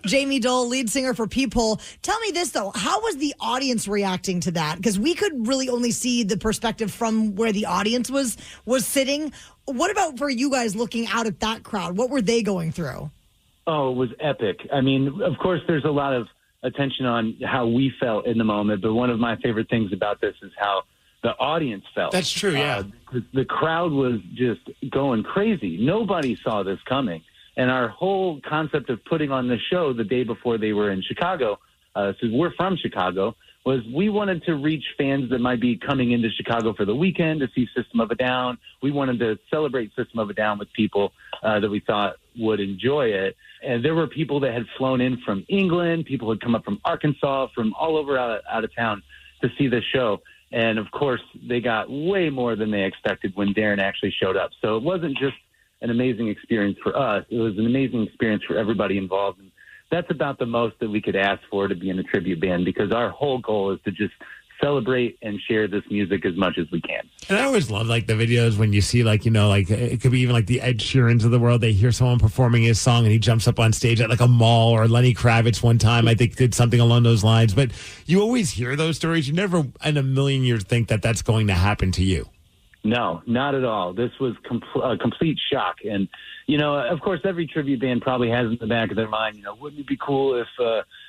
Jamie Dole, lead singer for Peephole. Tell me this, though. How was the audience reacting to that? Because we could really only see the perspective from where the audience was sitting. What about for you guys looking out at that crowd? What were they going through? Oh, it was epic. I mean, of course, there's a lot of attention on how we felt in the moment, but one of my favorite things about this is how the audience felt. That's true, yeah. The crowd was just going crazy. Nobody saw this coming. And our whole concept of putting on the show the day before they were in Chicago, so we're from Chicago, was we wanted to reach fans that might be coming into Chicago for the weekend to see System of a Down. We wanted to celebrate System of a Down with people that we thought would enjoy it. And there were people that had flown in from England, people who had come up from Arkansas, from all over out of town to see this show. And, of course, they got way more than they expected when Darren actually showed up. So it wasn't just an amazing experience for us. It was an amazing experience for everybody involved. And that's about the most that we could ask for to be in a tribute band, because our whole goal is to just celebrate and share this music as much as we can. And I always love like the videos when you see like, you know, like it could be even like the Ed Sheerans of the world. They hear someone performing his song and he jumps up on stage at like a mall, or Lenny Kravitz one time, I think, did something along those lines. But you always hear those stories. You never in a million years think that that's going to happen to you. No, not at all. This was a complete shock. And, you know, of course, every tribute band probably has in the back of their mind, you know, wouldn't it be cool if,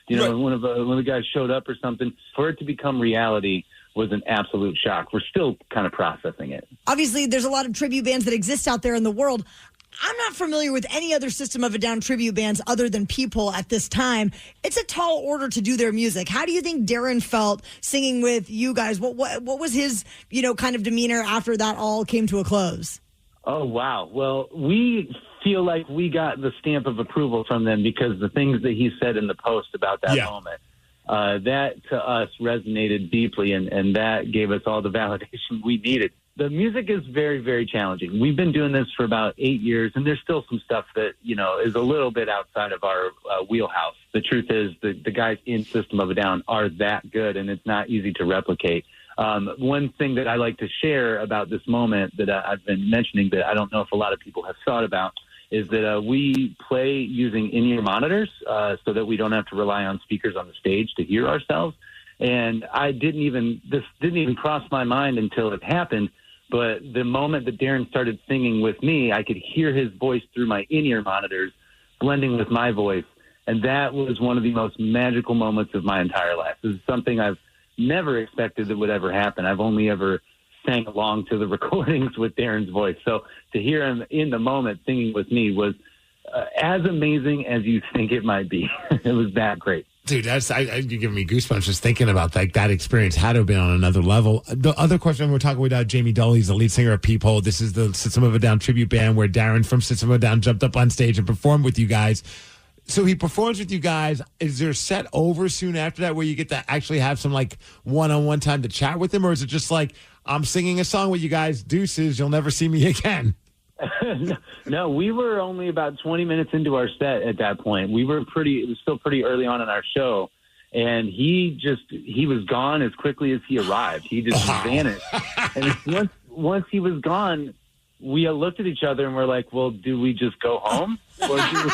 you know, one of the guys showed up or something? For it to become reality was an absolute shock. We're still kind of processing it. Obviously, there's a lot of tribute bands that exist out there in the world. I'm not familiar with any other System of a Down tribute bands other than People at this time. It's a tall order to do their music. How do you think Darren felt singing with you guys? What was his, you know, kind of demeanor after that all came to a close? Oh, wow. Well, we feel like we got the stamp of approval from them because the things that he said in the post about that moment, that to us resonated deeply, and that gave us all the validation we needed. The music is very, very challenging. We've been doing this for about 8 years, and there's still some stuff that, you know, is a little bit outside of our wheelhouse. The truth is the guys in System of a Down are that good, and it's not easy to replicate. One thing that I like to share about this moment that I've been mentioning that I don't know if a lot of people have thought about is that we play using in-ear monitors so that we don't have to rely on speakers on the stage to hear ourselves. And this didn't even cross my mind until it happened. But the moment that Darren started singing with me, I could hear his voice through my in-ear monitors blending with my voice. And that was one of the most magical moments of my entire life. This is something I've never expected that would ever happen. I've only ever sang along to the recordings with Darren's voice. So to hear him in the moment singing with me was as amazing as you think it might be. It was that great. Dude, you're giving me goosebumps just thinking about that experience. Had to have been on another level. The other question, we're talking about Jamie Daly. He's the lead singer of Peephole. This is the System of a Down tribute band where Darren from System of a Down jumped up on stage and performed with you guys. So he performs with you guys. Is there a set over soon after that where you get to actually have some like one-on-one time to chat with him? Or is it just like, I'm singing a song with you guys, deuces, you'll never see me again? No, we were only about 20 minutes into our set at that point. It was still pretty early on in our show. And he was gone as quickly as he arrived. He just vanished. And once he was gone, we looked at each other and we're like, well, do we just go home? Or do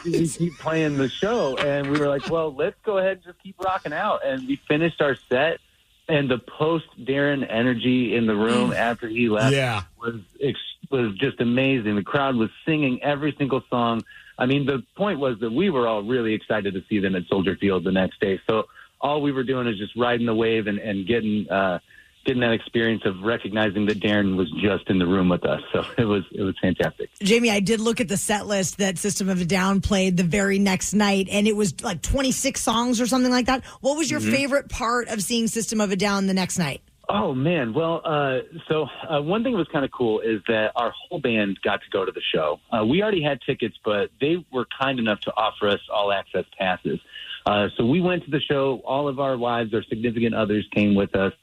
we keep playing the show? And we were like, well, let's go ahead and just keep rocking out. And we finished our set. And the post-Darren energy in the room after he left was just amazing. The crowd was singing every single song. I mean, the point was that we were all really excited to see them at Soldier Field the next day. So all we were doing is just riding the wave and getting that experience of recognizing that Darren was just in the room with us. So it was fantastic. Jamie, I did look at the set list that System of a Down played the very next night, and it was like 26 songs or something like that. What was your favorite part of seeing System of a Down the next night? Oh, man. Well, so one thing that was kind of cool is that our whole band got to go to the show. We already had tickets, but they were kind enough to offer us all-access passes. So we went to the show. All of our wives, our significant others came with us.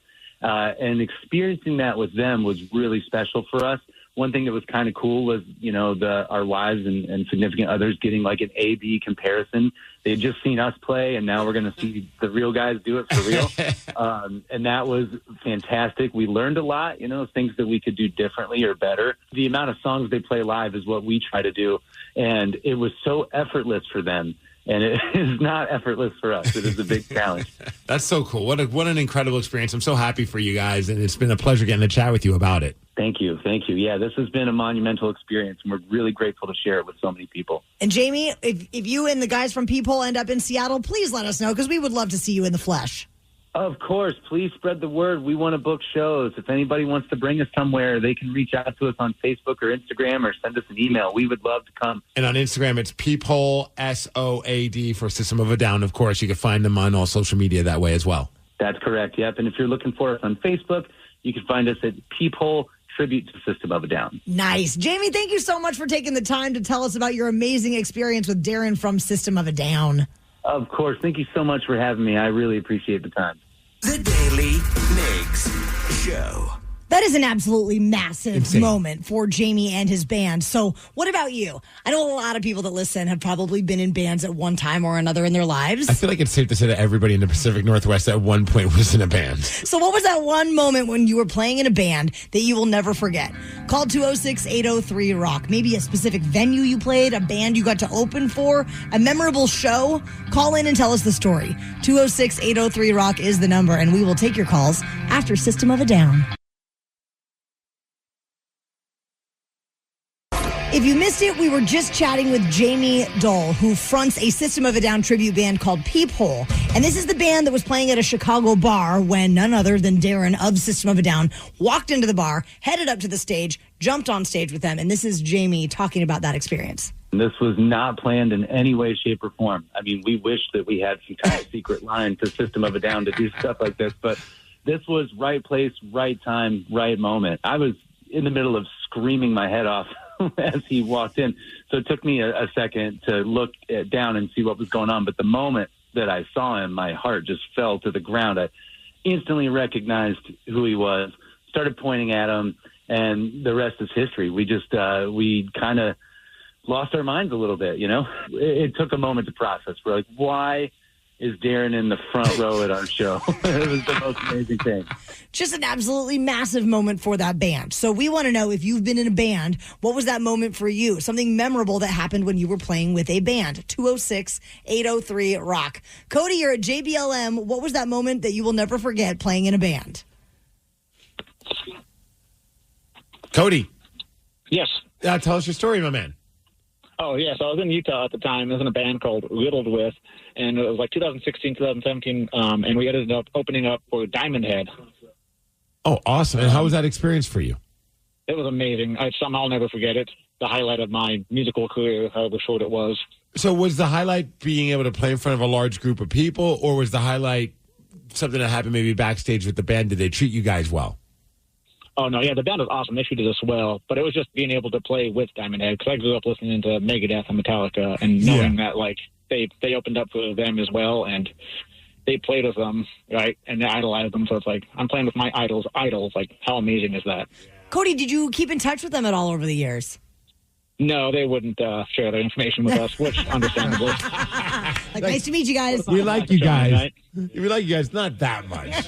And experiencing that with them was really special for us. One thing that was kind of cool was, you know, our wives and significant others getting like an A-B comparison. They had just seen us play, and now we're going to see the real guys do it for real. And that was fantastic. We learned a lot, you know, things that we could do differently or better. The amount of songs they play live is what we try to do, and it was so effortless for them. And it is not effortless for us. It is a big challenge. That's so cool. What an incredible experience. I'm so happy for you guys, and it's been a pleasure getting to chat with you about it. Thank you. Yeah, this has been a monumental experience, and we're really grateful to share it with so many people. And Jamie, if you and the guys from Peephole end up in Seattle, please let us know, because we would love to see you in the flesh. Of course. Please spread the word. We want to book shows. If anybody wants to bring us somewhere, they can reach out to us on Facebook or Instagram or send us an email. We would love to come. And on Instagram, it's Peephole, SOAD for System of a Down. Of course, you can find them on all social media that way as well. That's correct, yep. And if you're looking for us on Facebook, you can find us at Peephole Tribute to System of a Down. Nice. Jamie, thank you so much for taking the time to tell us about your amazing experience with Darren from System of a Down. Of course. Thank you so much for having me. I really appreciate the time. The Daily Migs Show. That is an absolutely massive moment for Jamie and his band. So what about you? I know a lot of people that listen have probably been in bands at one time or another in their lives. I feel like it's safe to say that everybody in the Pacific Northwest at one point was in a band. So what was that one moment when you were playing in a band that you will never forget? Call 206-803-ROCK. Maybe a specific venue you played, a band you got to open for, a memorable show. Call in and tell us the story. 206-803-ROCK is the number, and we will take your calls after System of a Down. If you missed it, we were just chatting with Jamie Daly, who fronts a System of a Down tribute band called Peephole. And this is the band that was playing at a Chicago bar when none other than Darren of System of a Down walked into the bar, headed up to the stage, jumped on stage with them. And this is Jamie talking about that experience. This was not planned in any way, shape, or form. I mean, we wish that we had some kind of secret line to System of a Down to do stuff like this, but this was right place, right time, right moment. I was in the middle of screaming my head off as he walked in. So it took me a second to look down and see what was going on. But the moment that I saw him, my heart just fell to the ground. I instantly recognized who he was, started pointing at him, and the rest is history. We just, we kind of lost our minds a little bit, you know? It took a moment to process. We're like, why is Darren in the front row at our show? It was the most amazing thing. Just an absolutely massive moment for that band. So we want to know, if you've been in a band, what was that moment for you? Something memorable that happened when you were playing with a band. 206-803-ROCK. Cody, you're at JBLM. What was that moment that you will never forget playing in a band? Cody. Yes. Tell us your story, my man. Oh, yes. I was in Utah at the time. I was in a band called Riddled With, and it was like 2016, 2017, and we ended up opening up for Diamond Head. Oh, awesome. And how was that experience for you? It was amazing. I'll never forget it. The highlight of my musical career, however short it was. So was the highlight being able to play in front of a large group of people, or was the highlight something that happened maybe backstage with the band? Did they treat you guys well? Oh, no, yeah, the band was awesome. They treated us well, but it was just being able to play with Diamond Head, because I grew up listening to Megadeth and Metallica, and knowing that, like, they opened up for them as well, and they played with them, right, and they idolized them, so it's like, I'm playing with my idols. Like, how amazing is that? Cody, did you keep in touch with them at all over the years? No, they wouldn't share their information with us, which understandable. Like, nice to meet you guys. We like you guys. We like you guys, not that much.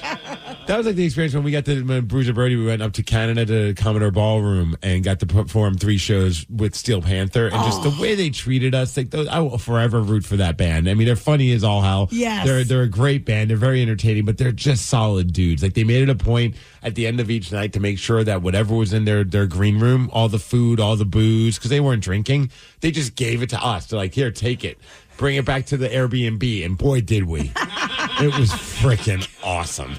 That was like the experience when we got to Bruiser Birdie. We went up to Canada to Commodore Ballroom and got to perform 3 shows with Steel Panther, and just the way they treated us. Like, I will forever root for that band. I mean, they're funny as all hell. Yes. They're a great band. They're very entertaining, but they're just solid dudes. Like, they made it a point at the end of each night to make sure that whatever was in their green room, all the food, all the booze, because they weren't drinking, they just gave it to us. They're like, here, take it. Bring it back to the Airbnb. And boy, did we. It was freaking awesome.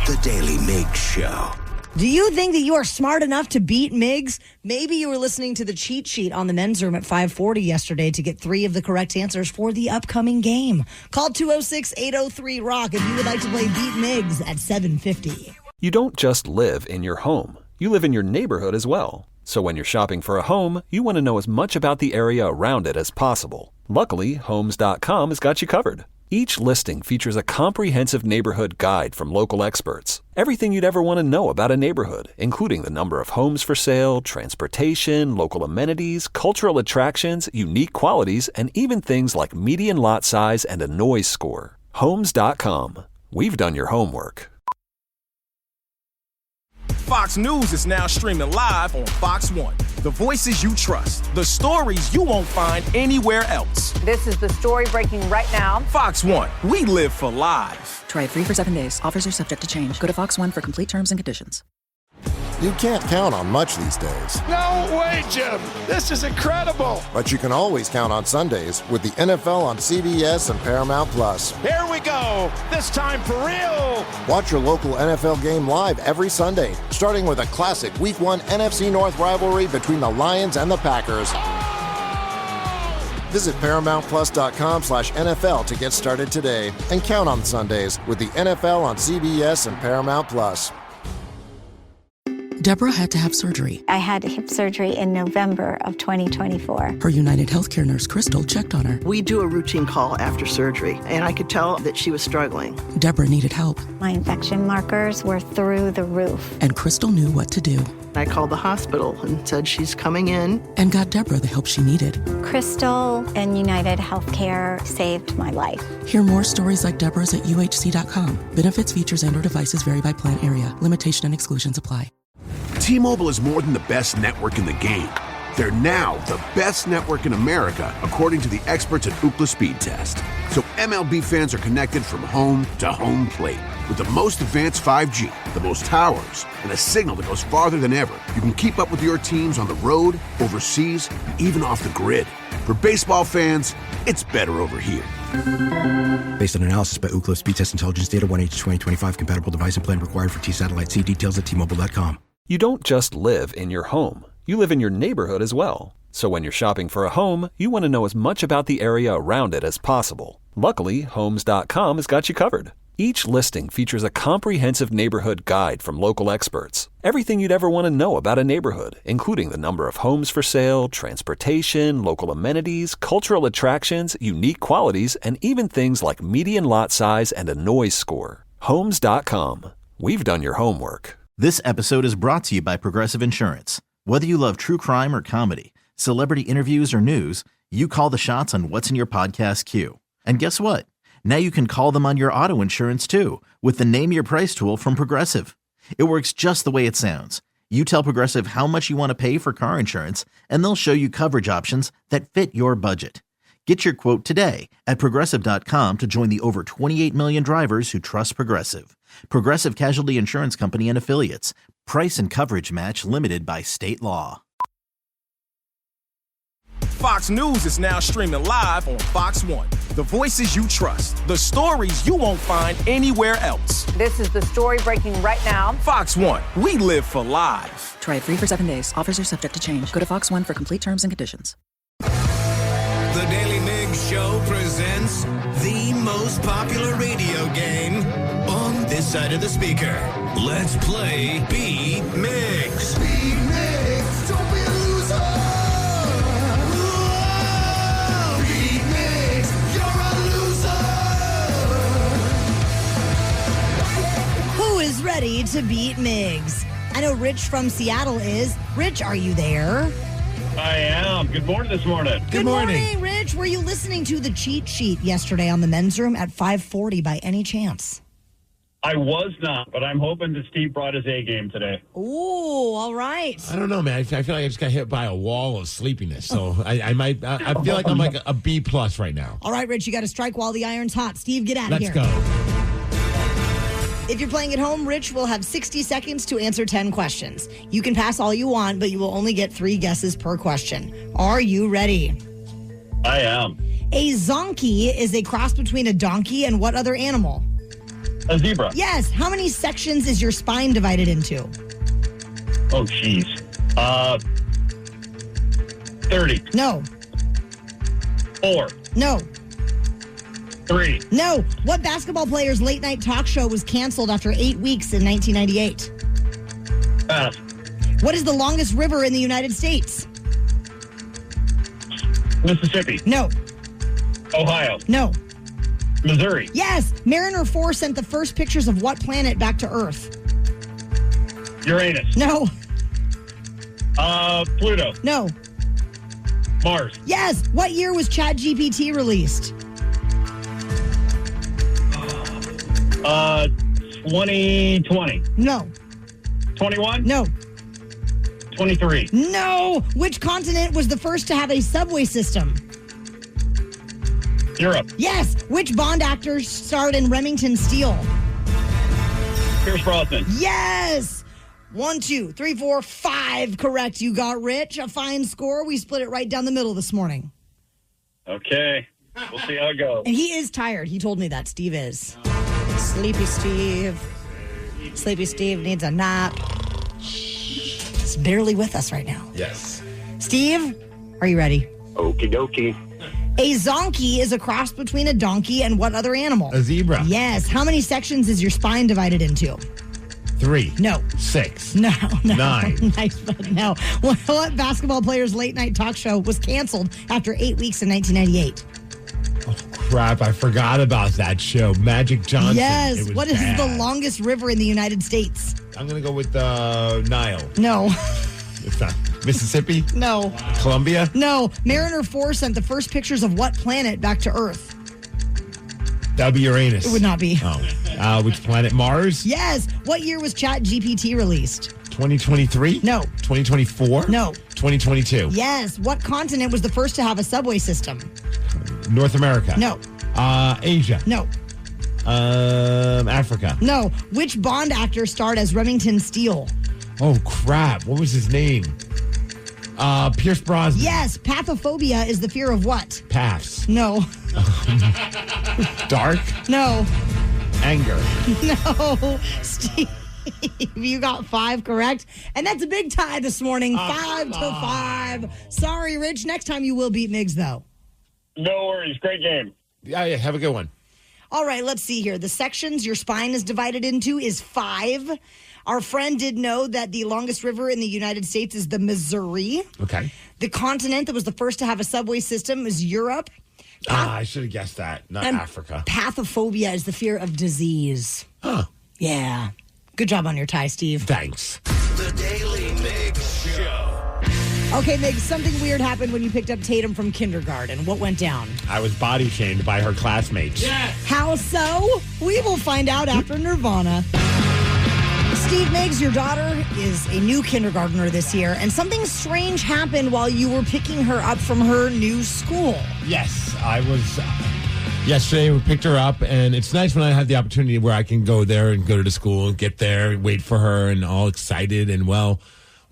The Daily Migs Show. Do you think that you are smart enough to beat Migs? Maybe you were listening to the cheat sheet on the men's room at 540 yesterday to get 3 of the correct answers for the upcoming game. Call 206-803-ROCK if you would like to play Beat Migs at 750. You don't just live in your home. You live in your neighborhood as well. So when you're shopping for a home, you want to know as much about the area around it as possible. Luckily, Homes.com has got you covered. Each listing features a comprehensive neighborhood guide from local experts. Everything you'd ever want to know about a neighborhood, including the number of homes for sale, transportation, local amenities, cultural attractions, unique qualities, and even things like median lot size and a noise score. Homes.com. We've done your homework. Fox News is now streaming live on Fox One. The voices you trust, the stories you won't find anywhere else. This is the story breaking right now. Fox One, we live for live. Try it free for 7 days. Offers are subject to change. Go to Fox One for complete terms and conditions. You can't count on much these days. No way, Jim. This is incredible. But you can always count on Sundays with the NFL on CBS and Paramount Plus. Here we go. This time for real. Watch your local NFL game live every Sunday, starting with a classic Week 1 NFC North rivalry between the Lions and the Packers. Visit ParamountPlus.com/NFL to get started today and count on Sundays with the NFL on CBS and Paramount Plus. Deborah had to have surgery. I had hip surgery in November of 2024. Her United Healthcare nurse, Crystal, checked on her. We do a routine call after surgery, and I could tell that she was struggling. Deborah needed help. My infection markers were through the roof. And Crystal knew what to do. I called the hospital and said she's coming in. And got Deborah the help she needed. Crystal and United Healthcare saved my life. Hear more stories like Deborah's at UHC.com. Benefits, features, and/or devices vary by plan area. Limitation and exclusions apply. T-Mobile is more than the best network in the game. They're now the best network in America, according to the experts at Ookla Speed Test. So MLB fans are connected from home to home plate. With the most advanced 5G, the most towers, and a signal that goes farther than ever, you can keep up with your teams on the road, overseas, and even off the grid. For baseball fans, it's better over here. Based on analysis by Ookla Speed Test Intelligence Data, 1H2025 compatible device and plan required for T-Satellite. See details at T-Mobile.com. You don't just live in your home. You live in your neighborhood as well. So when you're shopping for a home, you want to know as much about the area around it as possible. Luckily, Homes.com has got you covered. Each listing features a comprehensive neighborhood guide from local experts. Everything you'd ever want to know about a neighborhood, including the number of homes for sale, transportation, local amenities, cultural attractions, unique qualities, and even things like median lot size and a noise score. Homes.com. We've done your homework. This episode is brought to you by Progressive Insurance. Whether you love true crime or comedy, celebrity interviews or news, you call the shots on what's in your podcast queue. And guess what? Now you can call them on your auto insurance too with the Name Your Price tool from Progressive. It works just the way it sounds. You tell Progressive how much you want to pay for car insurance, and they'll show you coverage options that fit your budget. Get your quote today at Progressive.com to join the over 28 million drivers who trust Progressive. Progressive Casualty Insurance Company and Affiliates. Price and coverage match limited by state law. Fox News is now streaming live on Fox One. The voices you trust, the stories you won't find anywhere else. This is the story breaking right now. Fox One, we live for live. Try it free for 7 days. Offers are subject to change. Go to Fox One for complete terms and conditions. The Daily Migs Show presents the most popular radio game on this side of the speaker. Let's play Beat Migs. Beat Migs, don't be a loser. Whoa, Beat Migs, you're a loser. Who is ready to beat Migs? I know Rich from Seattle is. Rich, are you there? I am. Good morning this morning. Good morning, Rich. Were you listening to the cheat sheet yesterday on the men's room at 5:40 by any chance? I was not, but I'm hoping that Steve brought his A game today. Ooh, all right. I don't know, man. I feel like I just got hit by a wall of sleepiness. So I feel like I'm like a B+ right now. All right, Rich, you got to strike while the iron's hot. Steve, get out of here. Let's go. If you're playing at home, Rich will have 60 seconds to answer 10 questions. You can pass all you want, but you will only get 3 guesses per question. Are you ready? I am. A zonkey is a cross between a donkey and what other animal? A zebra. Yes. How many sections is your spine divided into? Oh, jeez. 30. No. 4. No. 3. No. What basketball player's late night talk show was canceled after 8 weeks in 1998? Pass. What is the longest river in the United States? Mississippi. No. Ohio. No. Missouri. Yes. Mariner 4 sent the first pictures of what planet back to Earth? Uranus. No. Pluto. No. Mars. Yes. What year was ChatGPT released? 2020. No. 21? No. 23. No. Which continent was the first to have a subway system? Europe. Yes. Which Bond actor starred in Remington Steele? Pierce Brosnan. Yes. 1, 2, 3, 4, 5 correct. You got Rich. A fine score. We split it right down the middle this morning. Okay. We'll see how it goes. And he is tired. He told me that. Steve is. Sleepy Steve. Sleepy Steve needs a nap. He's barely with us right now. Yes. Steve, are you ready? Okie dokie. A zonkey is a cross between a donkey and what other animal? A zebra. Yes. How many sections is your spine divided into? 3. No. 6. No. 9. Nice, but no. What basketball player's late night talk show was canceled after 8 weeks in 1998? Oh, crap. I forgot about that show. Magic Johnson. Yes. It was What is bad. the longest river in the United States? I'm going to go with Nile. No. It's not. Mississippi? No. Columbia? No. Mariner 4 sent the first pictures of what planet back to Earth? That would be Uranus. It would not be. Oh. Which planet? Mars? Yes. What year was ChatGPT released? 2023? No. 2024? No. 2022? Yes. What continent was the first to have a subway system? North America? No. Asia? No. Africa? No. Which Bond actor starred as Remington Steele? Oh, crap. What was his name? Pierce Brosnan. Yes. Pathophobia is the fear of what? Paths. No. Dark? No. Anger. No. Steve, you got 5 correct. And that's a big tie this morning. 5-5. Sorry, Rich. Next time you will beat Migs, though. No worries. Great game. Yeah, have a good one. All right, let's see here. The sections your spine is divided into is 5. Our friend did know that the longest river in the United States is the Missouri. Okay. The continent that was the first to have a subway system is Europe. I should have guessed that. Not Africa. Pathophobia is the fear of disease. Huh. Yeah. Good job on your tie, Steve. Thanks. The Daily Migs Show. Okay, Migs, something weird happened when you picked up Tatum from kindergarten. What went down? I was body shamed by her classmates. Yes. How so? We will find out after Nirvana. Steve, Migs, your daughter is a new kindergartner this year, and something strange happened while you were picking her up from her new school. Yes, I was. Yesterday, we picked her up, and it's nice when I have the opportunity where I can go there and go to the school and get there and wait for her and all excited. And while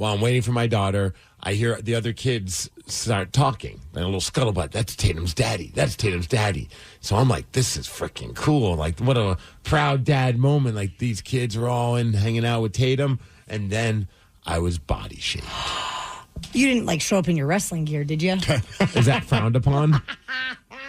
I'm waiting for my daughter, I hear the other kids start talking. And a little scuttlebutt. That's Tatum's daddy. That's Tatum's daddy. So I'm like, this is freaking cool. Like, what a proud dad moment. Like, these kids are all in hanging out with Tatum. And then I was body shamed. You didn't, show up in your wrestling gear, did you? Is that frowned upon?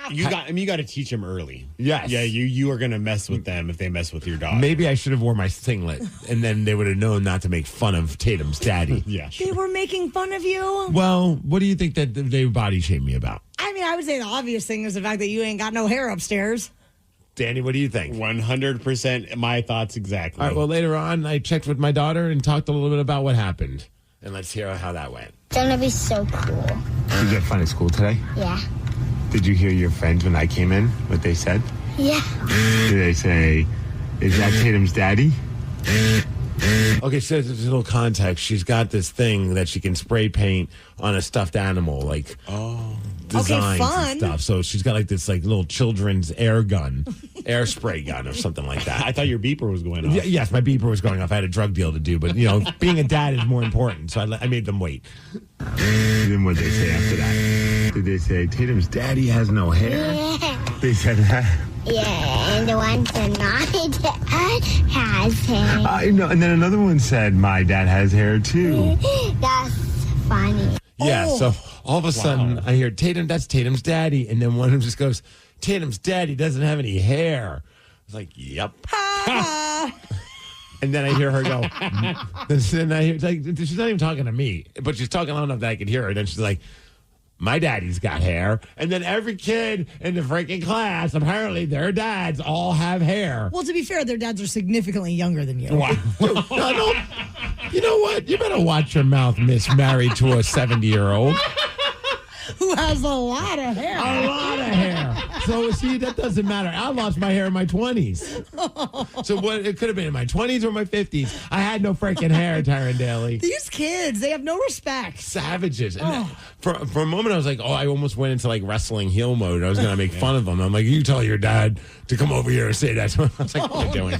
You got to teach them early. Yes. Yeah, you are going to mess with them if they mess with your dog. Maybe I should have worn my singlet, and then they would have known not to make fun of Tatum's daddy. Yeah. They were making fun of you? Well, what do you think that they body shame me about? I mean, I would say the obvious thing is the fact that you ain't got no hair upstairs. Danny, what do you think? 100% my thoughts exactly. All right, well, later on, I checked with my daughter and talked a little bit about what happened. And let's hear how that went. It's going to be so cool. Did you have fun at school today? Yeah. Did you hear your friends when I came in, what they said? Yeah. Did they say, is that Tatum's daddy? Okay, so there's a little context. She's got this thing that she can spray paint on a stuffed animal, designs and stuff. So she's got this little children's air spray gun or something like that. I thought your beeper was going off. Yes, my beeper was going off. I had a drug deal to do, but being a dad is more important. So I made them wait. Then what did they say after that? Did they say Tatum's daddy has no hair? Yeah. They said that. Yeah, and the one that my dad has hair. I know, and then another one said, my dad has hair too. That's funny. Yeah, so all of a sudden I hear Tatum, that's Tatum's daddy. And then one of them just goes, Tatum's daddy doesn't have any hair. I was like, yep. And then I hear her go, then I hear, she's not even talking to me, but she's talking loud enough that I could hear her. And then she's like, my daddy's got hair. And then every kid in the freaking class, apparently their dads all have hair. Well, to be fair, their dads are significantly younger than you. Wow. You know what? You better watch your mouth, Miss Married to a 70-year-old. Who has a lot of hair. A lot of hair. So, see, that doesn't matter. I lost my hair in my 20s. So what? It could have been in my 20s or my 50s. I had no freaking hair, Tyron Daly. These kids, they have no respect. Savages. And for a moment, I was like, I almost went into like wrestling heel mode. I was going to make fun of them. I'm like, you tell your dad to come over here and say that. I was like, what are you doing?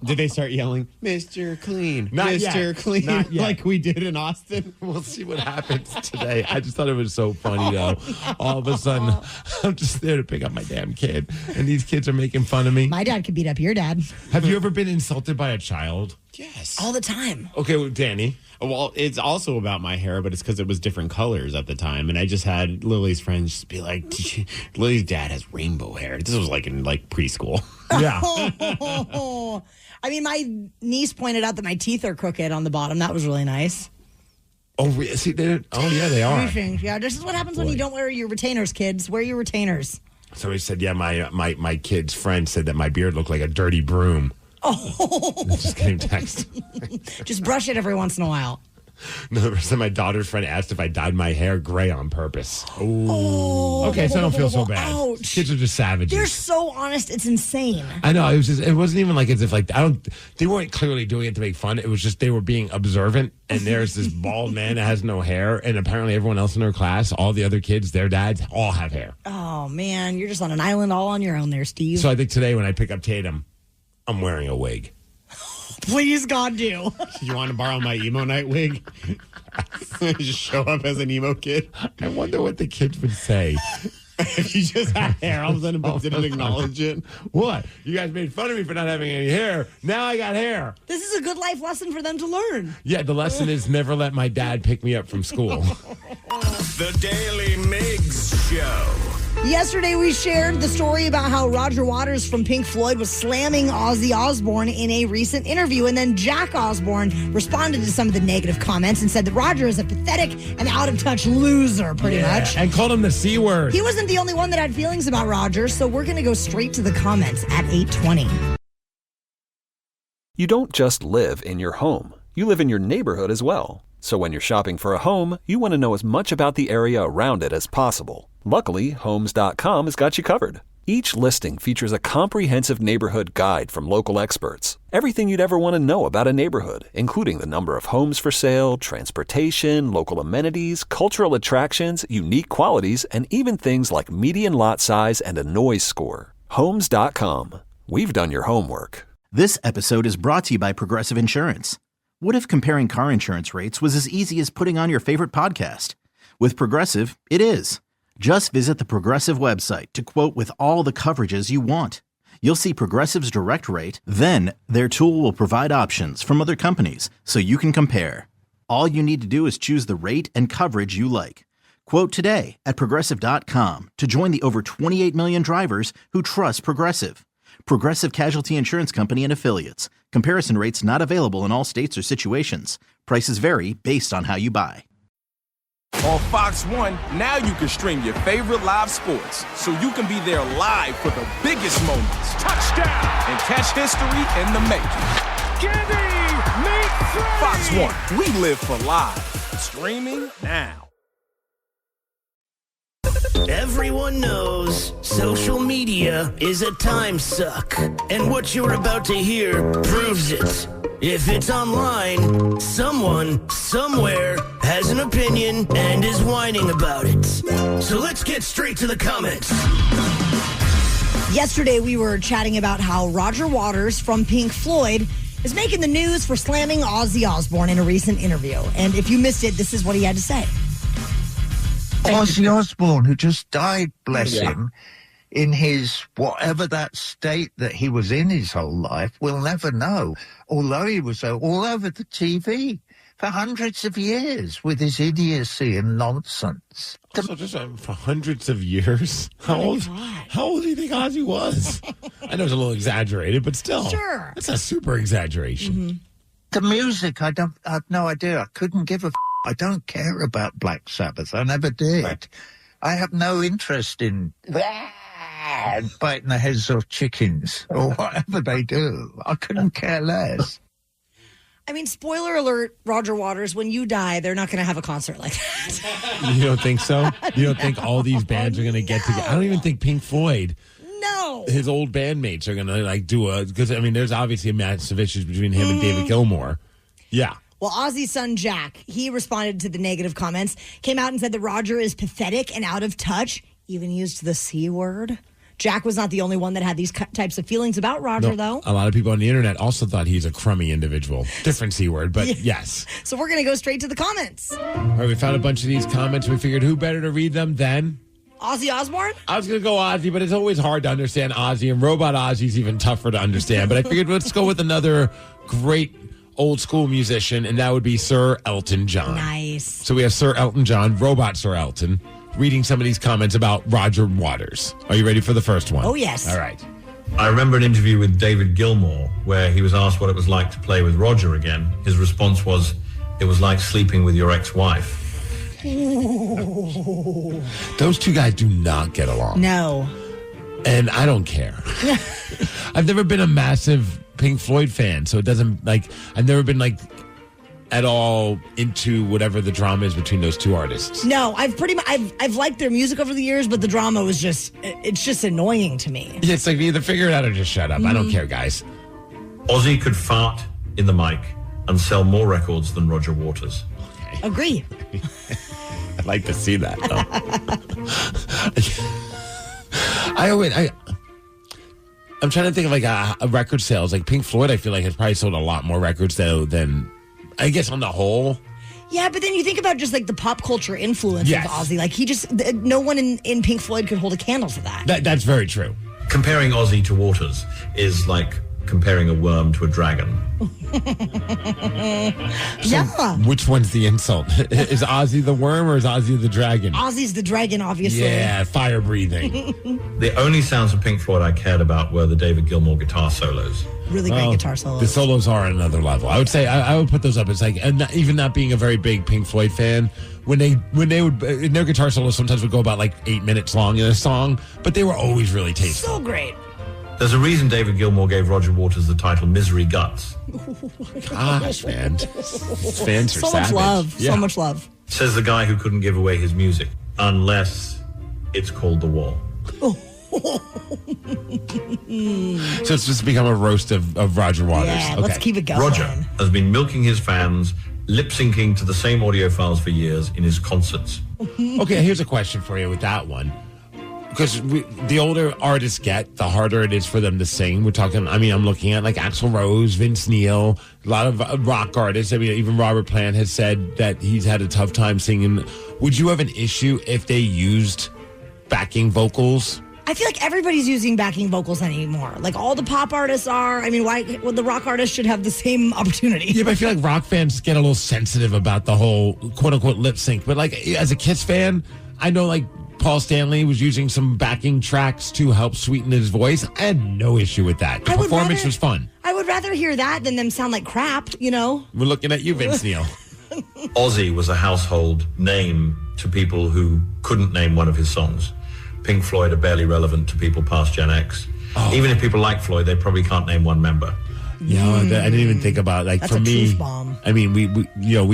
Did they start yelling, Mr. Clean, Not Mr. yet. Clean, Not yet. like we did in Austin? We'll see what happens today. I just thought it was so funny, though. All of a sudden, I'm just there to pick up my damn kid, and these kids are making fun of me. My dad could beat up your dad. Have you ever been insulted by a child? Yes. All the time. Okay, well, Danny. Well, it's also about my hair, but it's because it was different colors at the time. And I just had Lily's friends just be like, Lily's dad has rainbow hair. This was like in like preschool. Yeah. I mean, my niece pointed out that my teeth are crooked on the bottom. That was really nice. Oh, see, yeah, they are. Yeah, this is what happens when you don't wear your retainers, kids. Wear your retainers. Somebody said, yeah, my kid's friend said that my beard looked like a dirty broom. Oh. Just getting text. Just brush it every once in a while. No, the rest of my daughter's friend asked if I dyed my hair gray on purpose. Ooh. Okay, so I don't feel so bad. Ouch. Kids are just savages. They're so honest, it's insane. I know. It wasn't even like as if like they weren't clearly doing it to make fun. It was just they were being observant. And there's this bald man that has no hair, and apparently everyone else in her class, all the other kids, their dads, all have hair. Oh man, you're just on an island all on your own there, Steve. So I think today when I pick up Tatum, I'm wearing a wig. Please, God, do. You want to borrow my emo night wig? Just show up as an emo kid. I wonder what the kids would say. If you just had hair, all of a sudden, but didn't acknowledge it. What? You guys made fun of me for not having any hair. Now I got hair. This is a good life lesson for them to learn. Yeah, the lesson is never let my dad pick me up from school. The Daily Migs Show. Yesterday, we shared the story about how Roger Waters from Pink Floyd was slamming Ozzy Osbourne in a recent interview. And then Jack Osbourne responded to some of the negative comments and said that Roger is a pathetic and out-of-touch loser, pretty much. And called him the C word. He wasn't the only one that had feelings about Roger, so we're going to go straight to the comments at 8:20. You don't just live in your home. You live in your neighborhood as well. So when you're shopping for a home, you want to know as much about the area around it as possible. Luckily, Homes.com has got you covered. Each listing features a comprehensive neighborhood guide from local experts. Everything you'd ever want to know about a neighborhood, including the number of homes for sale, transportation, local amenities, cultural attractions, unique qualities, and even things like median lot size and a noise score. Homes.com. We've done your homework. This episode is brought to you by Progressive Insurance. What if comparing car insurance rates was as easy as putting on your favorite podcast? With Progressive, it is. Just visit the Progressive website to quote with all the coverages you want. You'll see Progressive's direct rate, then their tool will provide options from other companies so you can compare. All you need to do is choose the rate and coverage you like. Quote today at Progressive.com to join the over 28 million drivers who trust Progressive. Progressive Casualty Insurance Company and Affiliates. Comparison rates not available in all states or situations. Prices vary based on how you buy. On Fox 1, now you can stream your favorite live sports, so you can be there live for the biggest moments. Touchdown! And catch history in the making. Gibby! Meet Freddie! Fox 1, we live for live. Streaming now. Everyone knows social media is a time suck, and what you're about to hear proves it. If it's online, someone, somewhere, has an opinion and is whining about it. So let's get straight to the comments. Yesterday, we were chatting about how Roger Waters from Pink Floyd is making the news for slamming Ozzy Osbourne in a recent interview. And if you missed it, this is what he had to say. Ozzy Osbourne, who just died, bless him, in his whatever that state that he was in his whole life, we'll never know. Although he was all over the TV for hundreds of years with his idiocy and nonsense. Also, just for hundreds of years? How old do you think Ozzy was? I know it's a little exaggerated, but still. Sure. That's a super exaggeration. Mm-hmm. The music, I have no idea. I couldn't give a I don't care about Black Sabbath. I never did. Right. I have no interest in biting the heads off chickens or whatever they do. I couldn't care less. I mean, spoiler alert, Roger Waters, when you die, they're not going to have a concert like that. You don't think so? You don't think all these bands are going to get together? I don't even think Pink Floyd, no, his old bandmates, are going to like do a, because I mean, there's obviously massive issues between him and David Gilmour. Yeah. Well, Ozzy's son, Jack, he responded to the negative comments, came out and said that Roger is pathetic and out of touch, even used the C word. Jack was not the only one that had these types of feelings about Roger, though. A lot of people on the internet also thought he's a crummy individual. Different C word, but yes. So we're going to go straight to the comments. All right, we found a bunch of these comments. We figured who better to read them than Ozzy Osbourne? I was going to go Ozzy, but it's always hard to understand Ozzy, and Robot Ozzy's even tougher to understand. But I figured let's go with another great old school musician, and that would be Sir Elton John. Nice. So we have Sir Elton John, Robot Sir Elton, reading some of these comments about Roger Waters. Are you ready for the first one? Oh, yes. All right. I remember an interview with David Gilmour where he was asked what it was like to play with Roger again. His response was, it was like sleeping with your ex-wife. Those two guys do not get along. No. And I don't care. I've never been a massive Pink Floyd fan, so it doesn't, like, I've never been, like, at all into whatever the drama is between those two artists. No, I've liked their music over the years, but the drama was it's just annoying to me. Yeah, it's like either figure it out or just shut up. I don't care, guys. Ozzy could fart in the mic and sell more records than Roger Waters. Okay. Agree. I'd like to see that, though. I'm trying to think of like a record sales. Like Pink Floyd, I feel like has probably sold a lot more records though than, I guess, on the whole. Yeah, but then you think about just like the pop culture influence Yes. of Ozzy. Like no one in Pink Floyd could hold a candle to that. That's very true. Comparing Ozzy to Waters is like comparing a worm to a dragon. Yeah. Which one's the insult? Is Ozzy the worm or is Ozzy the dragon? Ozzy's the dragon, obviously. Yeah, fire breathing. The only sounds of Pink Floyd I cared about were the David Gilmour guitar solos. Really great guitar solos. The solos are on another level. I would say I would put those up as like, and even not being a very big Pink Floyd fan, when they would, their guitar solos sometimes would go about like 8 minutes long in a song, but they were always really tasteful. So great. There's a reason David Gilmour gave Roger Waters the title Misery Guts. Gosh, man. Fans are so savage. much love. Yeah. So much love. Says the guy who couldn't give away his music, unless it's called The Wall. So it's just become a roast of Roger Waters. Yeah, let's keep it going. Roger has been milking his fans, lip-syncing to the same audio files for years in his concerts. Okay, here's a question for you with that one. Because the older artists get, the harder it is for them to sing. We're talking, I mean, I'm looking at like Axl Rose, Vince Neil, a lot of rock artists. I mean, even Robert Plant has said that he's had a tough time singing. Would you have an issue if they used backing vocals? I feel like everybody's using backing vocals anymore. Like all the pop artists are. I mean, why? Well, the rock artists should have the same opportunity. Yeah, but I feel like rock fans get a little sensitive about the whole quote unquote lip sync. But like as a Kiss fan, I know like Paul Stanley was using some backing tracks to help sweeten his voice. I had no issue with that. The performance was fun. I would rather hear that than them sound like crap, you know? We're looking at you, Vince Neil. Ozzy was a household name to people who couldn't name one of his songs. Pink Floyd are barely relevant to people past Gen X. Oh. Even if people like Floyd, they probably can't name one member. Yeah, I didn't even think about like That's for a me. truth bomb. I mean, we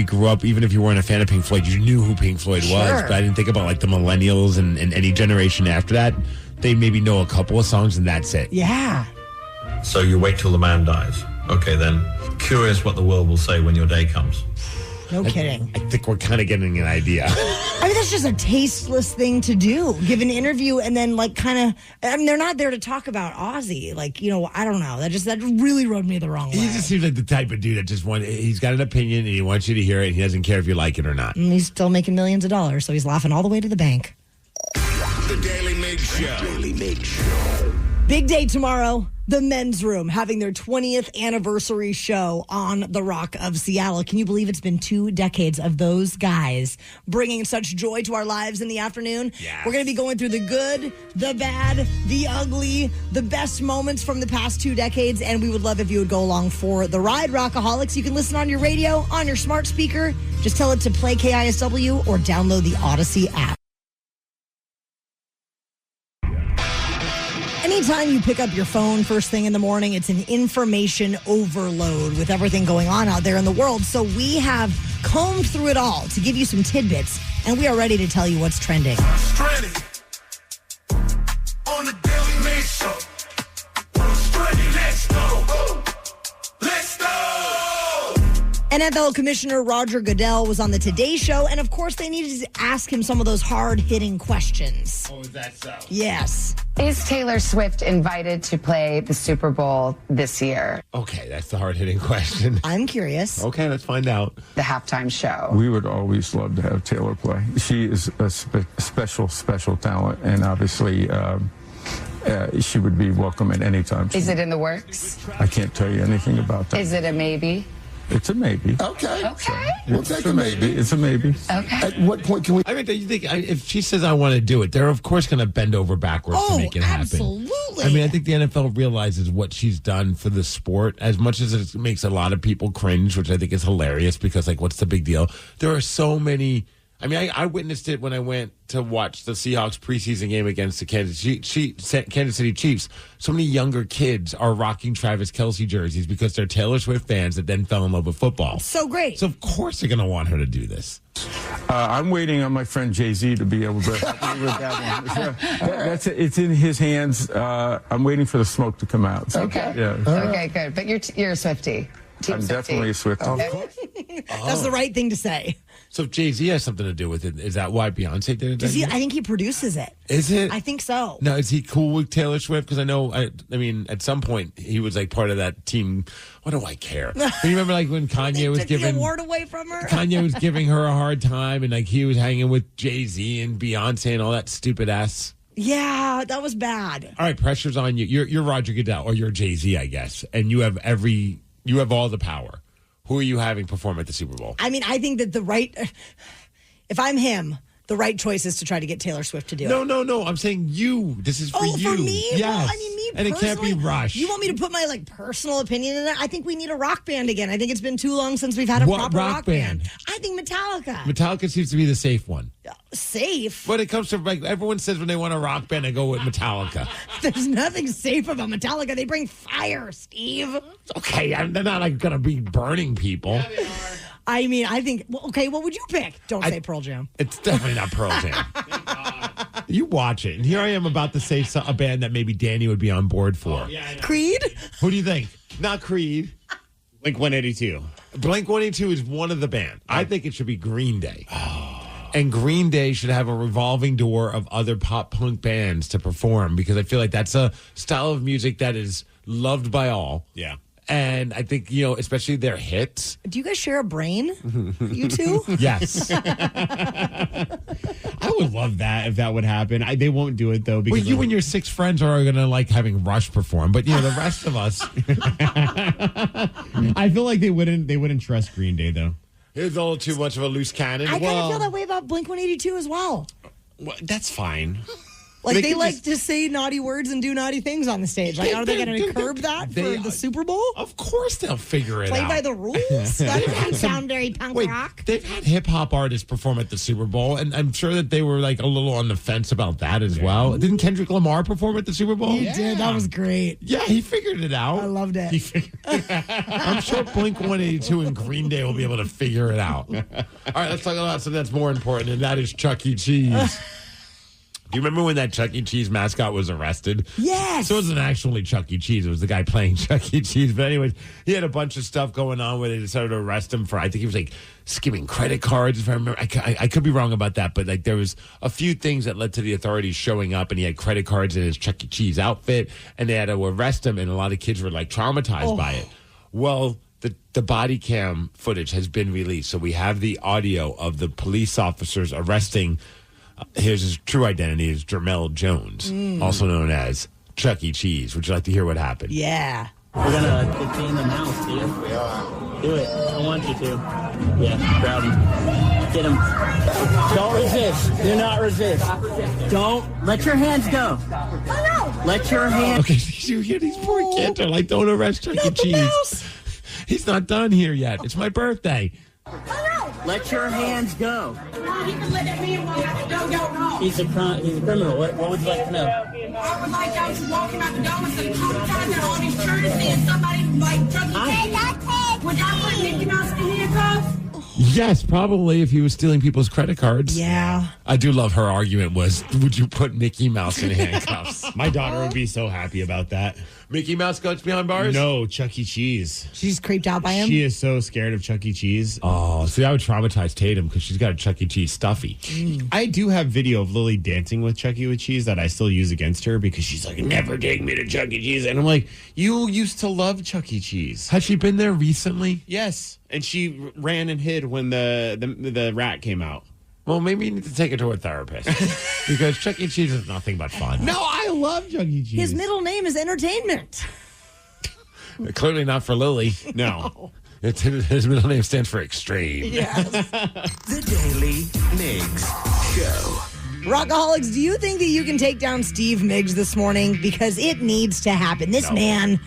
grew up. Even if you weren't a fan of Pink Floyd, you knew who Pink Floyd was. Sure. But I didn't think about like the millennials and any generation after that. They maybe know a couple of songs and that's it. Yeah. So you wait till the man dies. Okay, then. Curious what the world will say when your day comes. No kidding. I think we're kind of getting an idea. I mean, that's just a tasteless thing to do. Give an interview and then like kind of, I mean, they're not there to talk about Ozzy. Like, you know, I don't know. That really rubbed me the wrong way. He just seems like the type of dude that just he's got an opinion and he wants you to hear it and he doesn't care if you like it or not. And he's still making millions of dollars, so he's laughing all the way to the bank. The Daily Migs Show. Daily Migs Show. Big day tomorrow. The Men's Room having their 20th anniversary show on the Rock of Seattle. Can you believe it's been 2 decades of those guys bringing such joy to our lives in the afternoon? Yes. We're going to be going through the good, the bad, the ugly, the best moments from the past 2 decades, and we would love if you would go along for the ride. Rockaholics, you can listen on your radio, on your smart speaker. Just tell it to play KISW or download the Odyssey app. Anytime you pick up your phone first thing in the morning, it's an information overload with everything going on out there in the world. So we have combed through it all to give you some tidbits, and we are ready to tell you what's trending. Trending on the Daily Migs Show. Trending, let's go. Let's go. NFL Commissioner Roger Goodell was on the Today Show, and of course they needed to ask him some of those hard-hitting questions. Oh, is that so? Yes. Is Taylor Swift invited to play the Super Bowl this year? Okay, that's the hard-hitting question. I'm curious. Okay, let's find out. The halftime show. We would always love to have Taylor play. She is a special talent, and obviously she would be welcome at any time. Is it in the works? I can't tell you anything about that. Is it a maybe? It's a maybe. Okay. We'll take a maybe. It's a maybe. Okay. At what point can we? I mean, do you think if she says I want to do it, they're of course going to bend over backwards to make it happen. Absolutely. I mean, I think the NFL realizes what she's done for the sport, as much as it makes a lot of people cringe, which I think is hilarious because, like, what's the big deal? There are so many. I mean, I witnessed it when I went to watch the Seahawks preseason game against the Kansas City Chiefs. So many younger kids are rocking Travis Kelce jerseys because they're Taylor Swift fans that then fell in love with football. So great. So, of course, they're going to want her to do this. I'm waiting on my friend Jay-Z to be able to help me with that one. It's in his hands. I'm waiting for the smoke to come out. So, Okay. Yeah. Okay, good. But you're a Swiftie. Team I'm Swiftie. definitely a Swiftie. That's the right thing to say. So if Jay-Z has something to do with it, is that why Beyonce did it? I think he produces it. Is it? I think so. Now, is he cool with Taylor Swift? Because I know, I mean, at some point he was like part of that team. What do I care? You remember like when Kanye was Took giving the award away from her. Kanye was giving her a hard time, and like he was hanging with Jay-Z and Beyonce and all that stupid ass. Yeah, that was bad. All right, pressure's on you. You're Roger Goodell, or you're Jay-Z, I guess, and you have all the power. Who are you having perform at the Super Bowl? I mean, I think that if I'm him, the right choice is to try to get Taylor Swift to do it. No. I'm saying you. This is for you. For me? Yes. Well, I mean, me and it can't be Rush. You want me to put my personal opinion in it? I think we need a rock band again. I think it's been too long since we've had a proper rock band. I think Metallica. Metallica seems to be the safe one. Safe? When it comes to, like, everyone says when they want a rock band, they go with Metallica. There's nothing safe about Metallica. They bring fire, Steve. Okay, they're not like going to be burning people. Yeah, they are. I mean, I think, okay, what would you pick? Don't say Pearl Jam. It's definitely not Pearl Jam. You watch it. And here I am about to say a band that maybe Danny would be on board for. Oh, yeah, Creed? Who do you think? Not Creed. Blink-182. Blink-182 is one of the band. I think it should be Green Day. And Green Day should have a revolving door of other pop punk bands to perform because I feel like that's a style of music that is loved by all. Yeah. And I think, especially their hits. Do you guys share a brain? You two? Yes. I would love that if that would happen. They won't do it, though. Because you and your 6 friends are going to like having Rush perform. But, the rest of us. I feel like they wouldn't trust Green Day, though. It's a little too much of a loose cannon. I kind of feel that way about Blink-182 as well. That's fine. Like, they like to say naughty words and do naughty things on the stage. Like, are they going to curb that for the Super Bowl? Of course they'll figure it Play out. by the rules? That doesn't sound very punk rock. They've had hip-hop artists perform at the Super Bowl, and I'm sure that they were, like, a little on the fence about that as well. Didn't Kendrick Lamar perform at the Super Bowl? He did. That was great. Yeah, he figured it out. I loved it. I'm sure Blink-182 and Green Day will be able to figure it out. All right, let's talk about something that's more important, and that is Chuck E. Cheese. Do you remember when that Chuck E. Cheese mascot was arrested? Yes. So it wasn't actually Chuck E. Cheese. It was the guy playing Chuck E. Cheese. But anyways, he had a bunch of stuff going on where they decided to arrest him for, I think he was like skimming credit cards, if I remember. I could be wrong about that, but like there was a few things that led to the authorities showing up, and he had credit cards in his Chuck E. Cheese outfit, and they had to arrest him, and a lot of kids were like traumatized by it. Well, the body cam footage has been released. So we have the audio of the police officers arresting his true identity is Jermell Jones, also known as Chuck E. Cheese. Would you like to hear what happened? Yeah. We're going to detain them now, Steve. We are. Do it. I want you to. Yeah, grab him. Get him. Don't resist. Do not resist. Don't. Let your hands go. Oh, no. Let your hands. Okay, you hear these poor kids are like, don't arrest Chuck E. Cheese. He's not done here yet. It's my birthday. Let your hands go. He's a criminal. What would you like to know? I would like y'all to walk out the door instead of traumatizing all these courtesy and somebody like Chuck E. Cheese. Would y'all put Mickey Mouse in handcuffs? Yes, probably if he was stealing people's credit cards. Yeah. I do love her argument was, would you put Mickey Mouse in handcuffs? My daughter would be so happy about that. Mickey Mouse goes behind bars? No, Chuck E. Cheese. She's creeped out by him? She is so scared of Chuck E. Cheese. Oh, see, I would traumatize Tatum because she's got a Chuck E. Cheese stuffy. I do have video of Lily dancing with Chuck E. Cheese that I still use against her because she's like, never take me to Chuck E. Cheese. And I'm like, you used to love Chuck E. Cheese. Has she been there recently? Yes. And she ran and hid when the rat came out. Well, maybe you need to take her to a therapist because Chuck E. Cheese is nothing but fun. No, I love Chuck E. Cheese. His middle name is Entertainment. Clearly not for Lily. No. His middle name stands for Extreme. Yes. The Daily Migs Show. Rockaholics, do you think that you can take down Steve Migs this morning? Because it needs to happen. This man,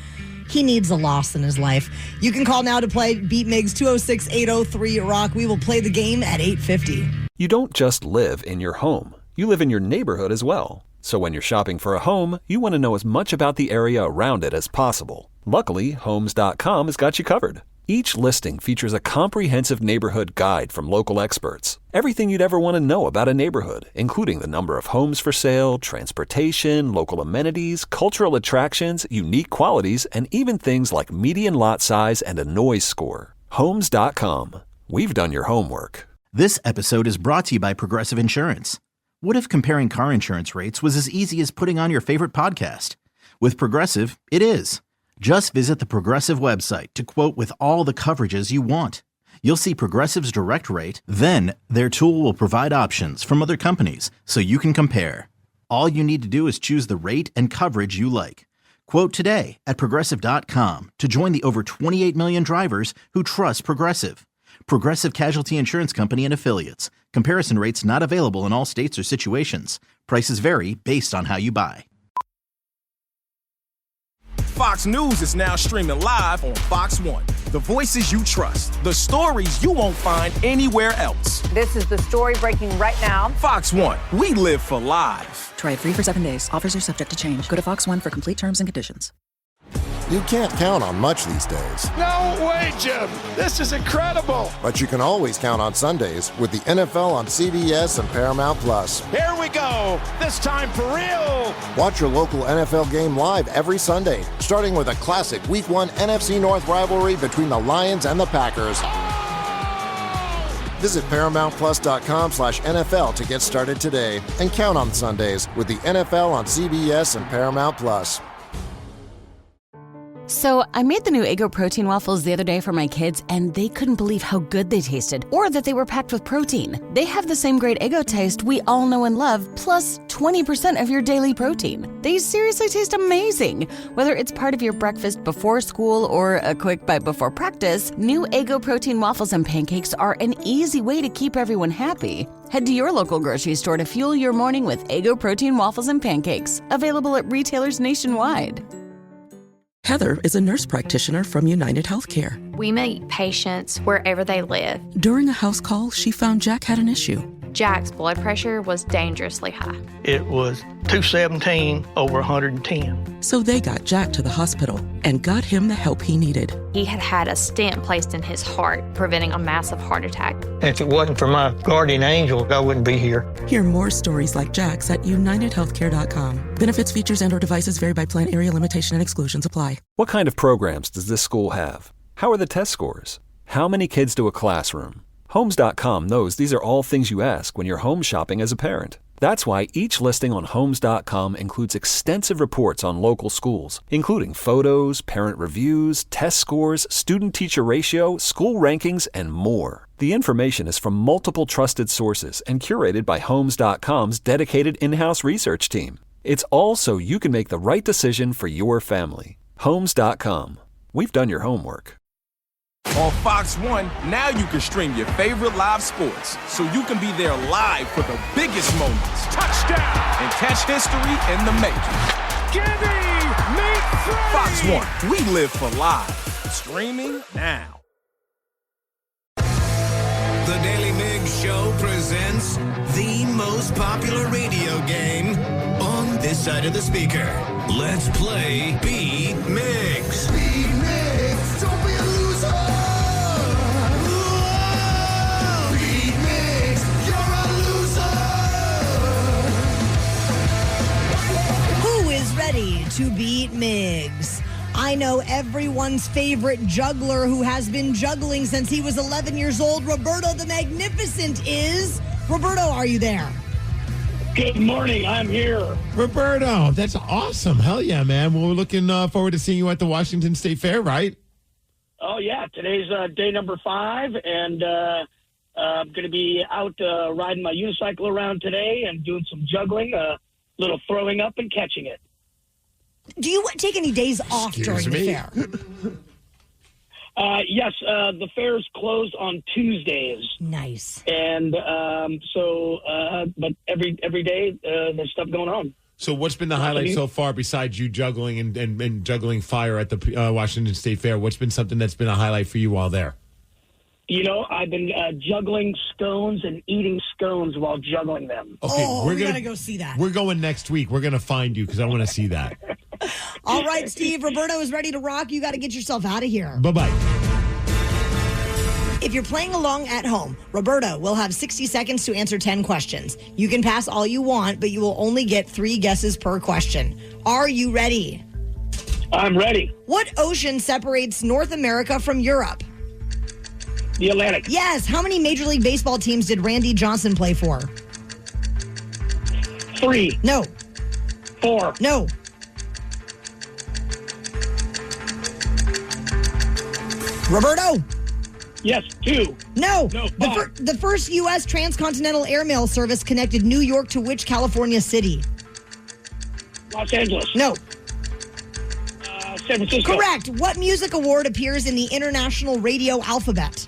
he needs a loss in his life. You can call now to play Beat Migs 206-803-ROCK. We will play the game at 8:50. You don't just live in your home. You live in your neighborhood as well. So when you're shopping for a home, you want to know as much about the area around it as possible. Luckily, Homes.com has got you covered. Each listing features a comprehensive neighborhood guide from local experts. Everything you'd ever want to know about a neighborhood, including the number of homes for sale, transportation, local amenities, cultural attractions, unique qualities, and even things like median lot size and a noise score. Homes.com. We've done your homework. This episode is brought to you by Progressive Insurance. What if comparing car insurance rates was as easy as putting on your favorite podcast? With Progressive, it is. Just visit the Progressive website to quote with all the coverages you want. You'll see Progressive's direct rate, then their tool will provide options from other companies so you can compare. All you need to do is choose the rate and coverage you like. Quote today at Progressive.com to join the over 28 million drivers who trust Progressive. Progressive Casualty Insurance Company and Affiliates. Comparison rates not available in all states or situations. Prices vary based on how you buy. Fox News is now streaming live on Fox One. The voices you trust, the stories you won't find anywhere else. This is the story breaking right now. Fox One, we live for live. Try it free for 7 days. Offers are subject to change. Go to Fox One for complete terms and conditions. You can't count on much these days. No way, Jim. This is incredible. But you can always count on Sundays with the NFL on CBS and Paramount Plus. Here we go. This time for real. Watch your local NFL game live every Sunday, starting with a classic Week 1 NFC North rivalry between the Lions and the Packers. Visit ParamountPlus.com/NFL to get started today and count on Sundays with the NFL on CBS and Paramount Plus. So I made the new Eggo protein waffles the other day for my kids, and they couldn't believe how good they tasted, or that they were packed with protein. They have the same great Eggo taste we all know and love, plus 20% of your daily protein. They seriously taste amazing. Whether it's part of your breakfast before school or a quick bite before practice, new Eggo protein waffles and pancakes are an easy way to keep everyone happy. Head to your local grocery store to fuel your morning with Eggo protein waffles and pancakes, available at retailers nationwide. Heather is a nurse practitioner from United Healthcare. We meet patients wherever they live. During a house call, she found Jack had an issue. Jack's blood pressure was dangerously high. It was 217 over 110. So they got Jack to the hospital and got him the help he needed. He had had a stent placed in his heart, preventing a massive heart attack. If it wasn't for my guardian angel, I wouldn't be here. Hear more stories like Jack's at UnitedHealthcare.com. Benefits, features, and/or devices vary by plan, area, limitation, and exclusions apply. What kind of programs does this school have? How are the test scores? How many kids do a classroom? Homes.com knows these are all things you ask when you're home shopping as a parent. That's why each listing on Homes.com includes extensive reports on local schools, including photos, parent reviews, test scores, student-teacher ratio, school rankings, and more. The information is from multiple trusted sources and curated by Homes.com's dedicated in-house research team. It's all so you can make the right decision for your family. Homes.com. We've done your homework. On Fox One, now you can stream your favorite live sports, so you can be there live for the biggest moments. Touchdown! And catch history in the making. Gibby, make three! Fox One, we live for live. Streaming now. The Daily Migs Show presents the most popular radio game on this side of the speaker. Let's play Beat Migs. Beat Migs, don't be a loser. Whoa. Beat Migs, you're a loser. Who is ready to beat Migs? I know everyone's favorite juggler who has been juggling since he was 11 years old. Roberto the Magnificent is. Roberto, are you there? Good morning. I'm here. Roberto, that's awesome. Hell yeah, man. Well, we're looking forward to seeing you at the Washington State Fair, right? Oh, yeah. Today's day number 5, and I'm going to be out riding my unicycle around today and doing some juggling, a little throwing up and catching it. Do you take any days off during the fair? Yes, the fair's closed on Tuesdays. Nice. And but every day there's stuff going on. So what's been the highlight so far besides you juggling and juggling fire at the Washington State Fair? What's been something that's been a highlight for you while there? You know, I've been juggling scones and eating scones while juggling them. Okay, we got to go see that. We're going next week. We're going to find you because I want to see that. All right, Steve. Roberto is ready to rock. You got to get yourself out of here. Bye-bye. If you're playing along at home, Roberto will have 60 seconds to answer 10 questions. You can pass all you want, but you will only get 3 guesses per question. Are you ready? I'm ready. What ocean separates North America from Europe? The Atlantic. Yes. How many Major League Baseball teams did Randy Johnson play for? 3. No. 4. No. Roberto? Yes, 2. No. The first U.S. transcontinental airmail service connected New York to which California city? Los Angeles. No. San Francisco. Correct. What music award appears in the International Radio Alphabet?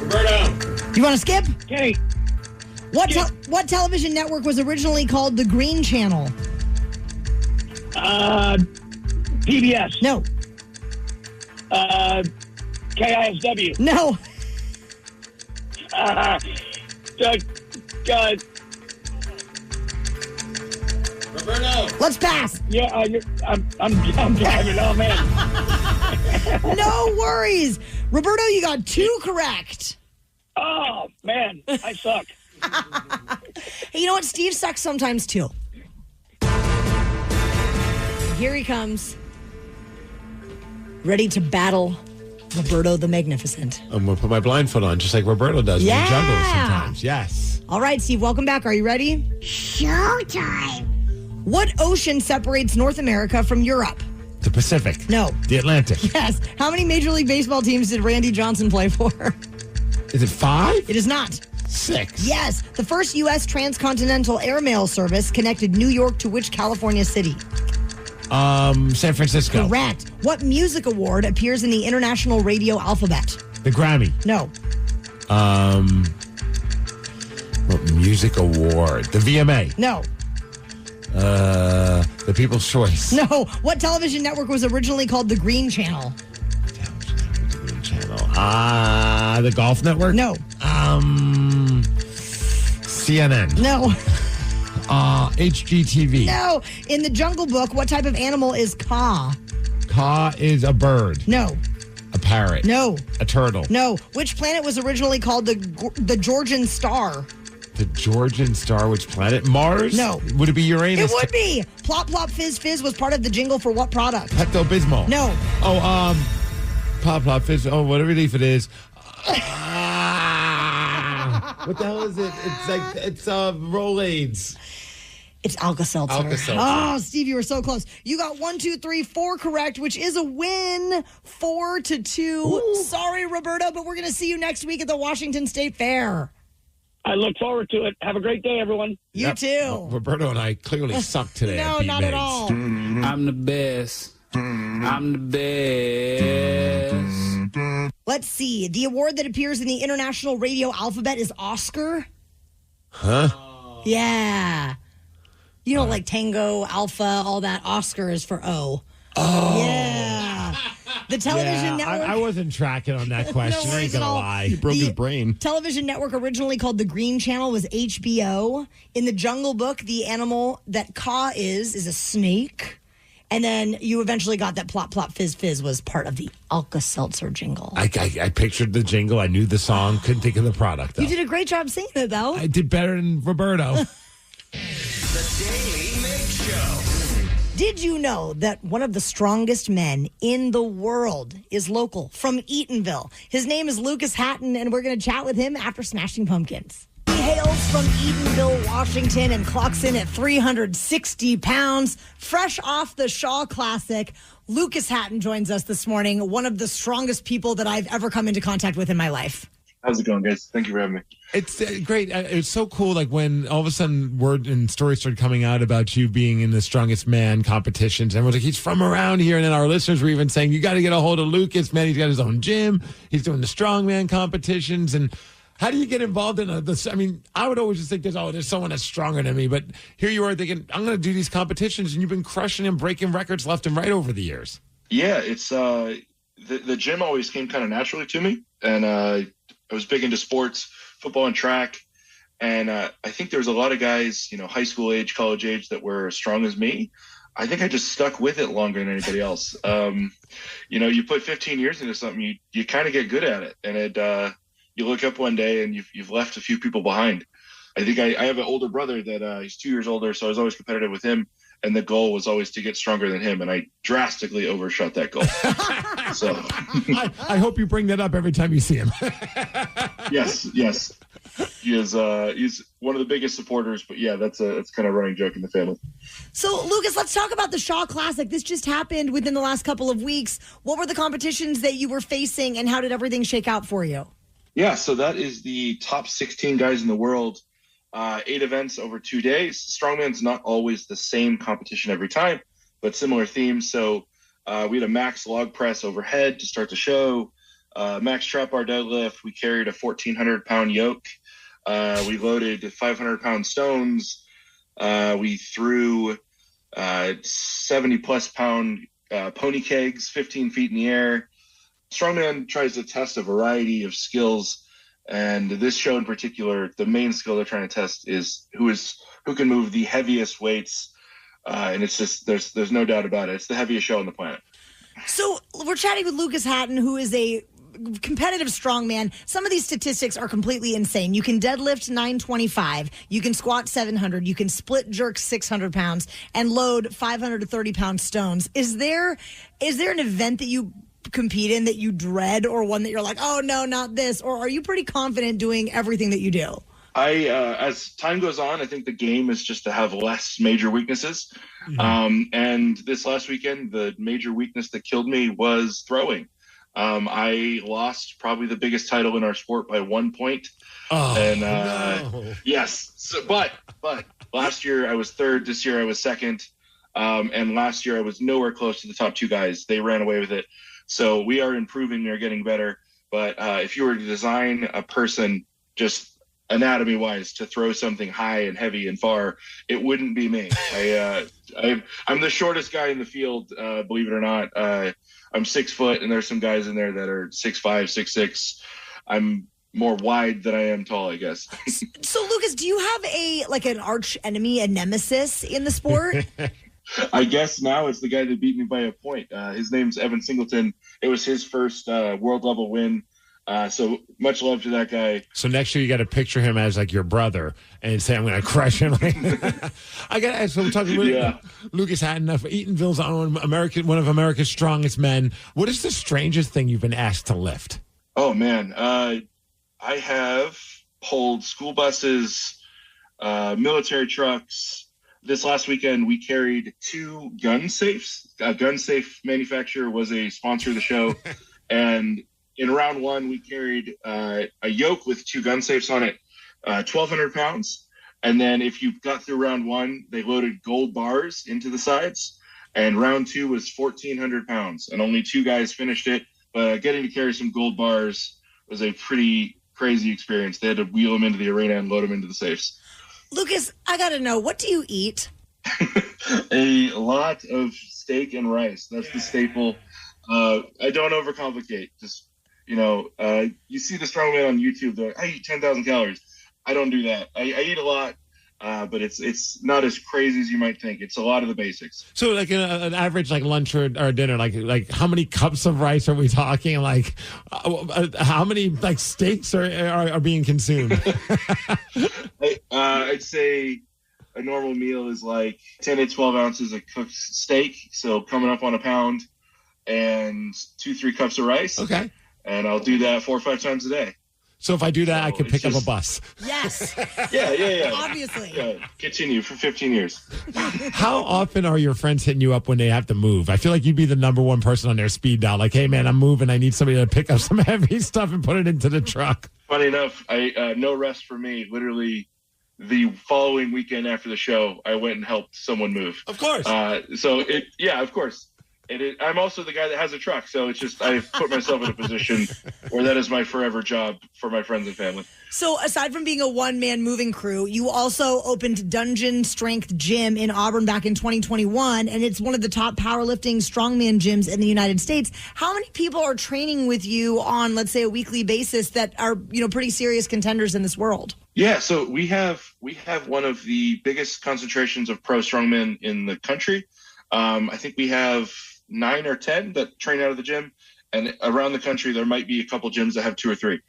Roberto. You want to skip? Okay. What television network was originally called the Green Channel? PBS. No. KISW. No. Roberto. Let's pass. Yeah, I'm driving. Oh, man. No worries. Roberto, you got 2 correct. Oh, man. I suck. Hey, you know what? Steve sucks sometimes, too. Here he comes. Ready to battle Roberto the Magnificent. I'm going to put my blindfold on, just like Roberto does when he juggles sometimes. Yes. All right, Steve, welcome back. Are you ready? Showtime. What ocean separates North America from Europe? The Pacific. No. The Atlantic. Yes. How many Major League Baseball teams did Randy Johnson play for? Is it 5? It is not. 6. Yes. The first U.S. transcontinental airmail service connected New York to which California city? San Francisco. Correct. What music award appears in the International Radio Alphabet? The Grammy. No. What music award? The VMA. No. The People's Choice. No. What television network was originally called the Green Channel? The Golf Network? No. CNN. No. HGTV. No. In the Jungle Book, what type of animal is Ka? Ka is a bird. No. A parrot. No. A turtle. No. Which planet was originally called the Georgian Star? The Georgian Star, which planet? Mars? No. Would it be Uranus? It would be. Plop, plop, fizz, fizz was part of the jingle for what product? Pepto-Bismol. No. Oh, Plop, plop, fizz. Oh, whatever leaf it is. What the hell is it? It's Rolaids. It's Alka-Seltzer. Alka-Seltzer. Oh, Steve, you were so close. You got 1, 2, 3, 4 correct, which is a win, 4-2. Ooh. Sorry, Roberto, but we're going to see you next week at the Washington State Fair. I look forward to it. Have a great day, everyone. You too. Well, Roberto and I clearly suck today. No, at not at all. I'm the best. I'm the best. Let's see. The award that appears in the International Radio Alphabet is Oscar. Huh? Yeah. You know, like Tango, Alpha, all that. Oscar is for O. Oh. Yeah. The television network. I wasn't tracking on that question. No I ain't going to worries at all. lie. He broke his brain. Television network originally called the Green Channel was HBO. In the Jungle Book, the animal that Ka is a snake. And then you eventually got that Plop Plop Fizz Fizz was part of the Alka-Seltzer jingle. I pictured the jingle. I knew the song. Couldn't think of the product, though. You did a great job singing it, though. I did better than Roberto. The Daily Migs Show. Did you know that one of the strongest men in the world is local from Eatonville? His name is Lucas Hatton, and we're going to chat with him after Smashing Pumpkins. He hails from Eatonville, Washington, and clocks in at 360 pounds. Fresh off the Shaw Classic, Lucas Hatton joins us this morning, one of the strongest people that I've ever come into contact with in my life. How's it going, guys? Thank you for having me. It's great. It's so cool. Like when all of a sudden word and stories started coming out about you being in the Strongest Man competitions. Everyone's like, he's from around here. And then our listeners were even saying, you got to get a hold of Lucas, man. He's got his own gym. He's doing the strongman competitions. And how do you get involved in this? I mean, I would always just think there's someone that's stronger than me. But here you are thinking, I'm going to do these competitions. And you've been crushing and breaking records left and right over the years. Yeah, it's the gym always came kind of naturally to me. And I was big into sports, football and track. And I think there was a lot of guys, high school age, college age that were as strong as me. I think I just stuck with it longer than anybody else. You put 15 years into something, you kind of get good at it. And you look up one day and you've left a few people behind. I think I have an older brother that he's 2 years older, so I was always competitive with him. And the goal was always to get stronger than him. And I drastically overshot that goal. So I hope you bring that up every time you see him. Yes. He is, he's one of the biggest supporters, but yeah, that's kind of a running joke in the family. So, Lucas, let's talk about the Shaw Classic. This just happened within the last couple of weeks. What were the competitions that you were facing, and how did everything shake out for you? Yeah, so that is the top 16 guys in the world. 8 events over 2 days. Strongman's not always the same competition every time, but similar themes. So we had a max log press overhead to start the show, max trap bar deadlift. We carried a 1,400-pound yoke. We loaded 500-pound stones. We threw 70-plus pound pony kegs 15 feet in the air. Strongman tries to test a variety of skills. And this show in particular, the main skill they're trying to test is who can move the heaviest weights. And it's just, there's no doubt about it. It's the heaviest show on the planet. So we're chatting with Lucas Hatton, who is a competitive strongman. Some of these statistics are completely insane. You can deadlift 925, you can squat 700, you can split jerk 600 pounds, and load 530 pound stones. Is there an event that you compete in that you dread, or one that you're like, oh no, not this? Or are you pretty confident doing everything that you do? As time goes on, I think the game is just to have less major weaknesses. Mm-hmm. And this last weekend, the major weakness that killed me was throwing. I lost probably the biggest title in our sport by 1 point. Oh, and no. Yes. So, but last year I was third. This year I was second. And last year I was nowhere close to the top 2 guys. They ran away with it. So we are improving. We're getting better. But if you were to design a person just anatomy-wise to throw something high and heavy and far, it wouldn't be me. I'm the shortest guy in the field, believe it or not. I'm 6 foot, and there's some guys in there that are 6'5", 6'6". I'm more wide than I am tall, I guess. So, Lucas, do you have an arch enemy, a nemesis in the sport? I guess now it's the guy that beat me by a point. His name's Evan Singleton. It was his first world level win. So much love to that guy. So next year you got to picture him as like your brother and say, I'm going to crush him. I got to ask, so we're talking about Lucas Hatton, Eatonville's own one of America's strongest men. What is the strangest thing you've been asked to lift? Oh, man. I have pulled school buses, military trucks. This last weekend, we carried 2 gun safes. A gun safe manufacturer was a sponsor of the show. And in round 1, we carried a yoke with 2 gun safes on it, 1,200 pounds. And then if you got through round 1, they loaded gold bars into the sides. And round 2 was 1,400 pounds. And only 2 guys finished it. But getting to carry some gold bars was a pretty crazy experience. They had to wheel them into the arena and load them into the safes. Lucas, I got to know, what do you eat? A lot of steak and rice. That's the staple. I don't overcomplicate. Just, you see the strongman on YouTube, they're like, I eat 10,000 calories. I don't do that. I eat a lot, but it's not as crazy as you might think. It's a lot of the basics. So like an average like lunch or dinner, like how many cups of rice are we talking? Like how many like steaks are being consumed? I'd say a normal meal is like 10 to 12 ounces of cooked steak. So coming up on a pound, and 2-3 cups of rice. Okay. And I'll do that 4 or 5 times a day. So if I do that, I can pick up a bus. Yes. Yeah. Obviously. Yeah. Continue for 15 years. How often are your friends hitting you up when they have to move? I feel like you'd be the number one person on their speed dial. Like, hey, man, I'm moving. I need somebody to pick up some heavy stuff and put it into the truck. Funny enough, no rest for me. Literally the following weekend after the show, I went and helped someone move. Of course. Of course. I'm also the guy that has a truck, so it's just I've put myself in a position where that is my forever job for my friends and family. So aside from being a one-man moving crew, you also opened Dungeon Strength Gym in Auburn back in 2021, and it's one of the top powerlifting strongman gyms in the United States. How many people are training with you on, let's say, a weekly basis that are, pretty serious contenders in this world? Yeah, so we have one of the biggest concentrations of pro strongmen in the country. I think we have 9 or 10 that train out of the gym, and around the country there might be a couple gyms that have 2 or 3.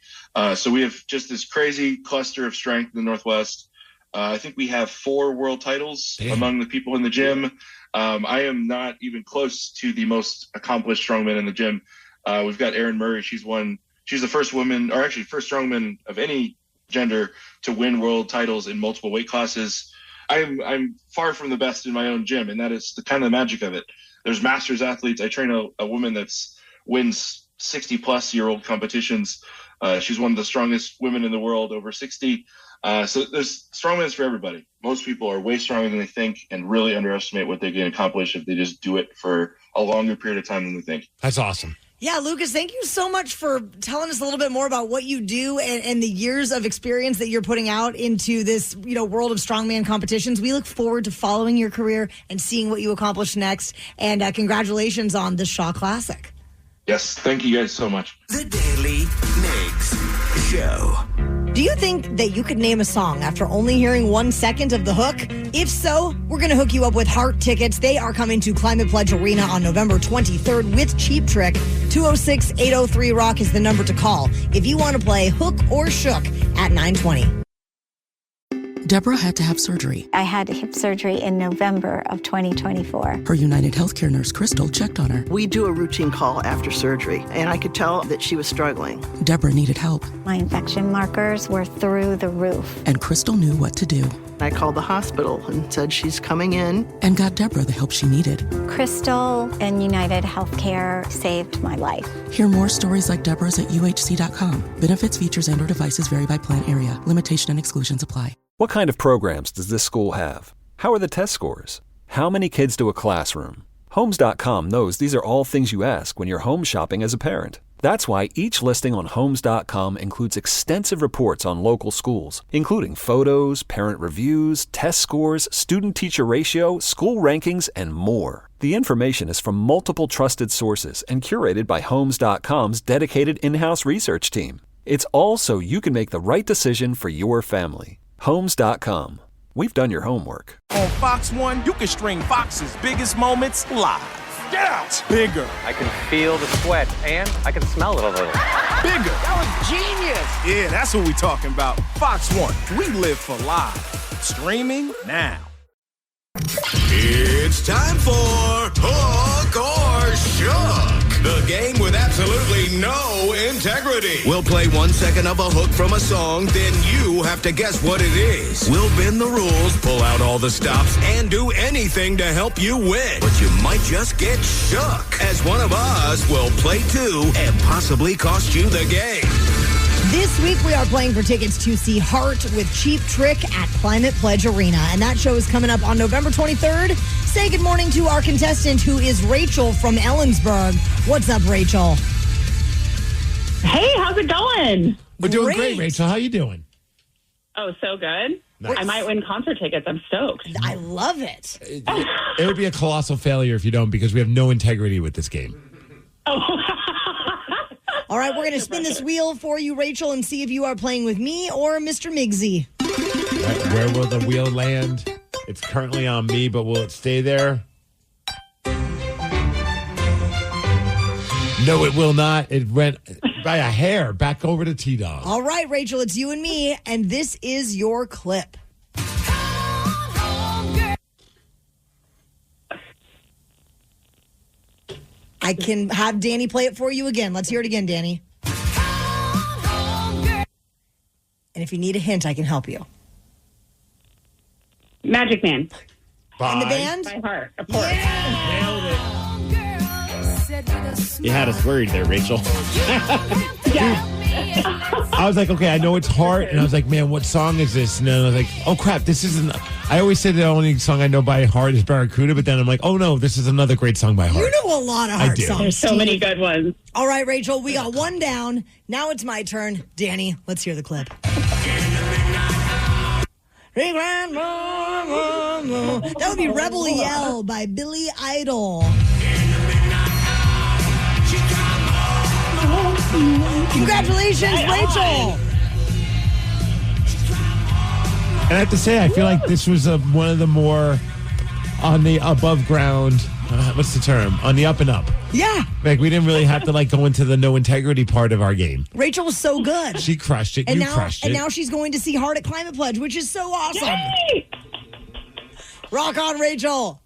So we have just this crazy cluster of strength in the Northwest. I think we have 4 world titles among the people in the gym. I am not even close to the most accomplished strongman in the gym. We've got Erin Murray. She's the first woman, or actually first strongman of any gender to win world titles in multiple weight classes. I'm far from the best in my own gym, and that is the kind of magic of it. There's masters athletes. I train a woman that's wins 60-plus-year-old competitions. She's one of the strongest women in the world, over 60. So there's strongmans for everybody. Most people are way stronger than they think and really underestimate what they can accomplish if they just do it for a longer period of time than they think. That's awesome. Yeah, Lucas, thank you so much for telling us a little bit more about what you do and the years of experience that you're putting out into this, world of strongman competitions. We look forward to following your career and seeing what you accomplish next. And congratulations on the Shaw Classic. Yes, thank you guys so much. The Daily Migs Show. Do you think that you could name a song after only hearing 1 second of the hook? If so, we're going to hook you up with Heart tickets. They are coming to Climate Pledge Arena on November 23rd with Cheap Trick. 206-803-ROCK is the number to call if you want to play Hook or Shook at 920. Deborah had to have surgery. I had hip surgery in November of 2024. Her United Healthcare nurse, Crystal, checked on her. We do a routine call after surgery, and I could tell that she was struggling. Deborah needed help. My infection markers were through the roof. And Crystal knew what to do. I called the hospital and said she's coming in. And got Deborah the help she needed. Crystal and United Healthcare saved my life. Hear more stories like Deborah's at uhc.com. Benefits, features, and/or devices vary by plan area. Limitation and exclusions apply. What kind of programs does this school have? How are the test scores? How many kids do a classroom? Homes.com knows these are all things you ask when you're home shopping as a parent. That's why each listing on Homes.com includes extensive reports on local schools, including photos, parent reviews, test scores, student-teacher ratio, school rankings, and more. The information is from multiple trusted sources and curated by Homes.com's dedicated in-house research team. It's all so you can make the right decision for your family. Homes.com. We've done your homework. On Fox 1, you can stream Fox's biggest moments live. Get out! Bigger. I can feel the sweat, and I can smell it a little. Bigger. That was genius. Yeah, that's what we're talking about. Fox 1, we live for live. Streaming now. It's time for Hook or Shook, the game with absolutely no integrity. We'll play 1 second of a hook from a song, then you have to guess what it is. We'll bend the rules, pull out all the stops, and do anything to help you win. But you might just get shook, as one of us will play too and possibly cost you the game. This week, we are playing for tickets to see Heart with Cheap Trick at Climate Pledge Arena. And that show is coming up on November 23rd. Say good morning to our contestant, who is Rachel from Ellensburg. What's up, Rachel? Hey, how's it going? We're doing great, Rachel. How you doing? Oh, so good. Nice. I might win concert tickets. I'm stoked. I love it. It would be a colossal failure if you don't, because we have no integrity with this game. All right, we're going to spin this wheel for you, Rachel, and see if you are playing with me or Mr. Migsy. Right, where will the wheel land? It's currently on me, but will it stay there? No, it will not. It went by a hair back over to T-Dog. All right, Rachel, it's you and me, and this is your clip. I can have Danny play it for you again. Let's hear it again, Danny. And if you need a hint, I can help you. Magic Man. And the band? By Heart, of course. Nailed it. You had us worried there, Rachel. I was like, okay, I know it's Heart, and I was like, man, what song is this? And then I was like, oh crap, this isn't. I always say the only song I know by Heart is Barracuda, but then I'm like, oh no, this is another great song by Heart. You know a lot of Heart songs. There's so many good ones. All right, Rachel, we got one down. Now it's my turn. Danny, let's hear the clip. That would be Rebel Yell by Billy Idol. Congratulations, Rachel. And I have to say, I feel like this was one of the more on the above ground, what's the term? On the up and up. Yeah. Like, we didn't really have to go into the no integrity part of our game. Rachel was so good. She crushed it. Crushed it. And now she's going to see Heart at Climate Pledge, which is so awesome. Yay! Rock on, Rachel.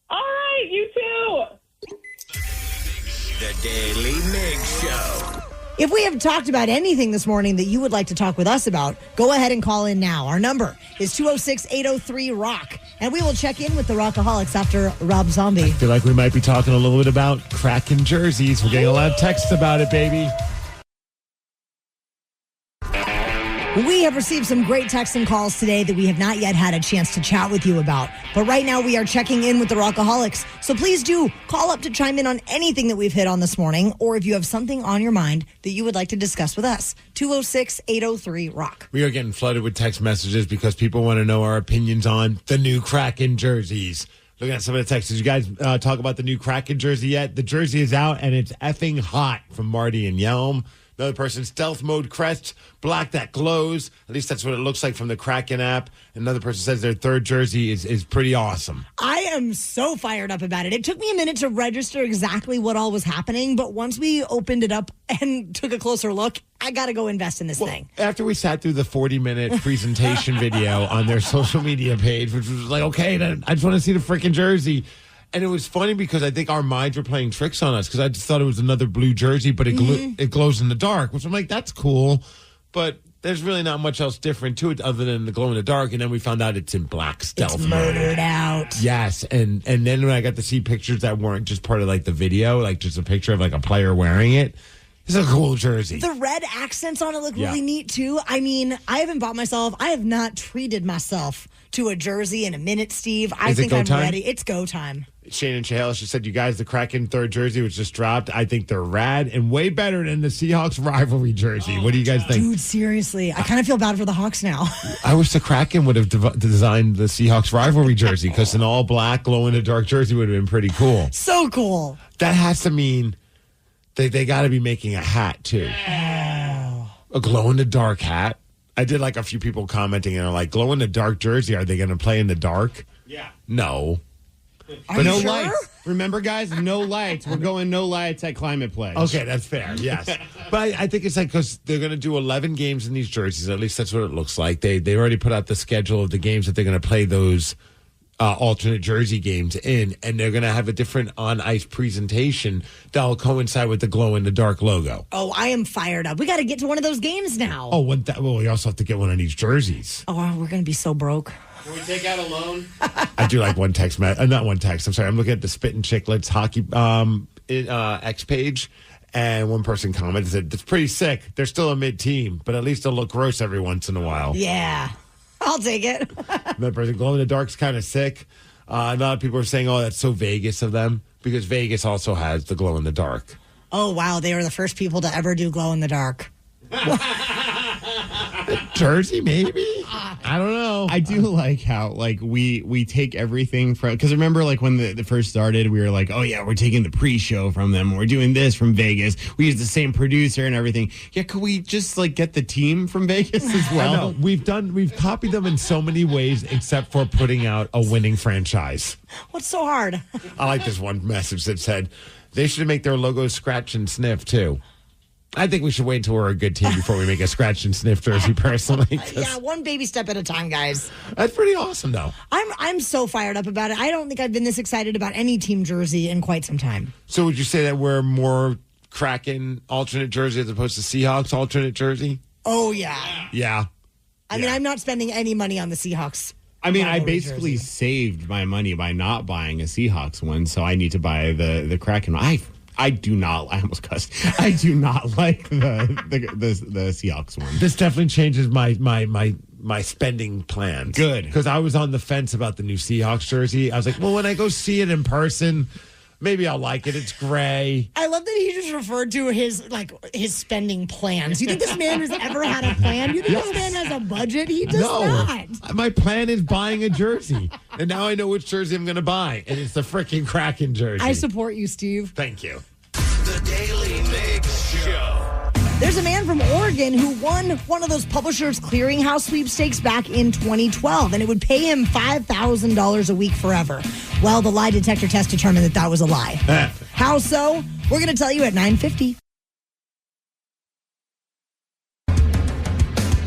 All right, you too. The Daily Migs Show. If we have talked about anything this morning that you would like to talk with us about, go ahead and call in now. Our number is 206-803-ROCK, and we will check in with the Rockaholics after Rob Zombie. I feel like we might be talking a little bit about cracking jerseys. We're getting a lot of texts about it, baby. We have received some great texts and calls today that we have not yet had a chance to chat with you about. But right now we are checking in with the Rockaholics. So please do call up to chime in on anything that we've hit on this morning, or if you have something on your mind that you would like to discuss with us. 206-803-ROCK. We are getting flooded with text messages because people want to know our opinions on the new Kraken jerseys. Looking at some of the texts. Did you guys talk about the new Kraken jersey yet? The jersey is out and it's effing hot from Marty and Yelm. Another person, stealth mode crest, black that glows. At least that's what it looks like from the Kraken app. Another person says their third jersey is pretty awesome. I am so fired up about it. It took me a minute to register exactly what all was happening, but once we opened it up and took a closer look, I got to go invest in this thing. After we sat through the 40-minute presentation video on their social media page, which was like, okay, then I just want to see the freaking jersey. And it was funny because I think our minds were playing tricks on us because I just thought it was another blue jersey, but it glows in the dark, which I'm like, that's cool. But there's really not much else different to it other than the glow in the dark. And then we found out it's in black stealth mode. Murdered out. Yes. And then when I got to see pictures that weren't just part of the video, like just a picture of a player wearing it, it's a cool jersey. The red accents on it look really neat, too. I mean, I haven't bought myself, I have not treated myself to a jersey in a minute, Steve. I think I'm ready. It's go time. Shannon Chahal, she said, you guys, the Kraken third jersey, which just dropped, I think they're rad and way better than the Seahawks rivalry jersey. What do you guys think? Dude, seriously. I kind of feel bad for the Hawks now. I wish the Kraken would have designed the Seahawks rivalry jersey because an all-black, glow-in-the-dark jersey would have been pretty cool. So cool. That has to mean they got to be making a hat, too. Oh. A glow-in-the-dark hat. I did a few people commenting and are like, glow-in-the-dark jersey, are they going to play in the dark? Yeah. No. But no lights. Remember, guys, no lights. We're going no lights at Climate Pledge. Okay, that's fair. Yes. But I think it's because they're going to do 11 games in these jerseys. At least that's what it looks like. They already put out the schedule of the games that they're going to play those alternate jersey games in, and they're going to have a different on-ice presentation that'll coincide with the glow-in-the-dark logo. Oh, I am fired up. We got to get to one of those games now. Oh, we also have to get one of these jerseys. Oh, we're going to be so broke. Can we take out a loan? I do like one text, not one text. I'm sorry. I'm looking at the Spittin' Chicklets hockey X page, and one person commented, said, it's pretty sick. They're still a mid-team, but at least they'll look gross every once in a while. Yeah. I'll take it. Another person, glow in the dark's kind of sick. A lot of people are saying, oh, that's so Vegas of them, because Vegas also has the glow in the dark. Oh, wow. They were the first people to ever do glow in the dark. Jersey, maybe? I don't know. I do like how we take everything from, because remember when the first started, we were like, oh yeah, we're taking the pre-show from them. We're doing this from Vegas. We use the same producer and everything. Yeah, could we just get the team from Vegas as well? I know. We've copied them in so many ways, except for putting out a winning franchise. What's so hard? I like this one message that said they should make their logo scratch and sniff too. I think we should wait until we're a good team before we make a scratch and sniff jersey, personally. Yeah, one baby step at a time, guys. That's pretty awesome, though. I'm so fired up about it. I don't think I've been this excited about any team jersey in quite some time. So would you say that we're more Kraken alternate jersey as opposed to Seahawks alternate jersey? Oh, yeah. Yeah. I mean, I'm not spending any money on the Seahawks. I mean, I basically saved my money by not buying a Seahawks one, so I need to buy the Kraken one. I do not. I almost cussed. I do not like the Seahawks one. This definitely changes my spending plans. Good, because I was on the fence about the new Seahawks jersey. I was like, well, when I go see it in person, maybe I'll like it. It's gray. I love that he just referred to his spending plans. You think this man has ever had a plan? You think this man has a budget? He does not. My plan is buying a jersey, and now I know which jersey I'm going to buy, and it's the freaking Kraken jersey. I support you, Steve. Thank you. The Daly Migs Show. There's a man from Oregon who won one of those Publishers Clearinghouse sweepstakes back in 2012, and it would pay him $5,000 a week forever. Well, the lie detector test determined that was a lie. How so? We're going to tell you at 9:50.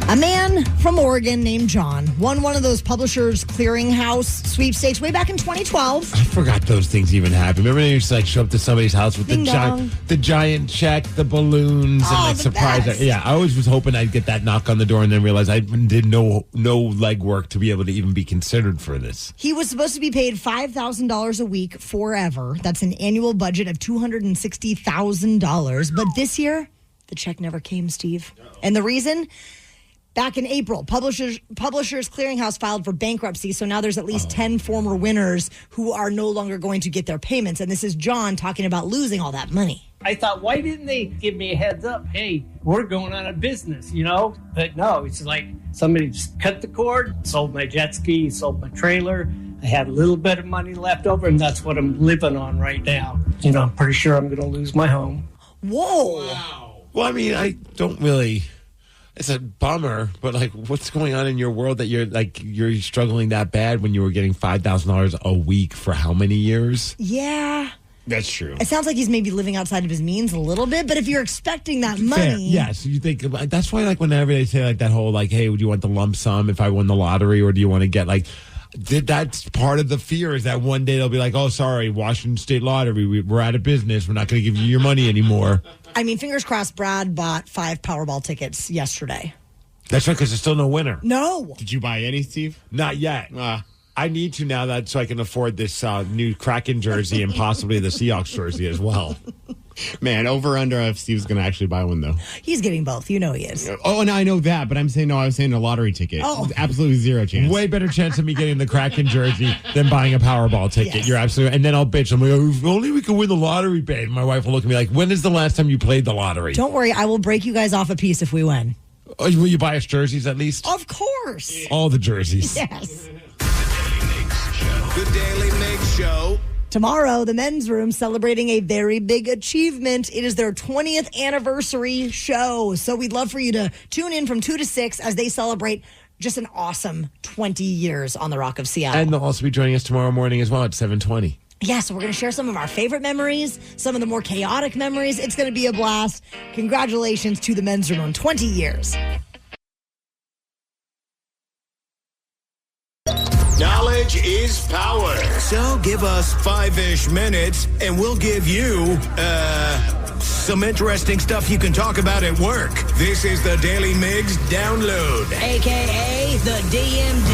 A man from Oregon named John won one of those Publishers Clearinghouse sweepstakes way back in 2012. I forgot those things even happened. Remember, you used to show up to somebody's house with Ding the giant check, the balloons, and surprise. best. Yeah, I always was hoping I'd get that knock on the door, and then realize I did no legwork to be able to even be considered for this. He was supposed to be paid $5,000 a week forever. That's an annual budget of $260,000. But this year, the check never came, Steve. And the reason? Back in April, Publishers Clearinghouse filed for bankruptcy, so now there's at least 10 former winners who are no longer going to get their payments. And this is John talking about losing all that money. I thought, why didn't they give me a heads up? Hey, we're going out of business, But no, it's like somebody just cut the cord, sold my jet ski, sold my trailer. I had a little bit of money left over, and that's what I'm living on right now. I'm pretty sure I'm going to lose my home. Whoa. Wow. Well, I mean, I don't really... It's a bummer, but what's going on in your world that you're struggling that bad when you were getting $5,000 a week for how many years? Yeah. That's true. It sounds like he's maybe living outside of his means a little bit, but if you're expecting that money... Fair. Yes, you think... That's why, whenever they say, that whole, hey, would you want the lump sum if I won the lottery, or do you want to get, that's part of the fear, is that one day they'll be like, oh, sorry, Washington State Lottery, we're out of business. We're not going to give you your money anymore. I mean, fingers crossed, Brad bought 5 Powerball tickets yesterday. That's right, because there's still no winner. No. Did you buy any, Steve? Not yet. I need to now, so I can afford this new Kraken jersey and possibly the Seahawks jersey as well. Man, over under if Steve's going to actually buy one, though. He's getting both. He is. Oh, no, I know that, but I was saying a lottery ticket. Oh. Absolutely zero chance. Way better chance of me getting the Kraken jersey than buying a Powerball ticket. Yes. You're absolutely... And then I'll bitch. I'm like, if only we could win the lottery, babe. My wife will look at me like, when is the last time you played the lottery? Don't worry. I will break you guys off a piece if we win. Oh, will you buy us jerseys at least? Of course. All the jerseys. Yes. The Daly Migs Show. Tomorrow, the men's room celebrating a very big achievement. It is their 20th anniversary show. So we'd love for you to tune in from 2 to 6 as they celebrate just an awesome 20 years on the Rock of Seattle. And they'll also be joining us tomorrow morning as well at 7:20. Yeah, so we're going to share some of our favorite memories, some of the more chaotic memories. It's going to be a blast. Congratulations to the men's room on 20 years. Knowledge is power. So give us 5-ish minutes and we'll give you, some interesting stuff you can talk about at work. This is the Daily Migs Download. AKA the DMD.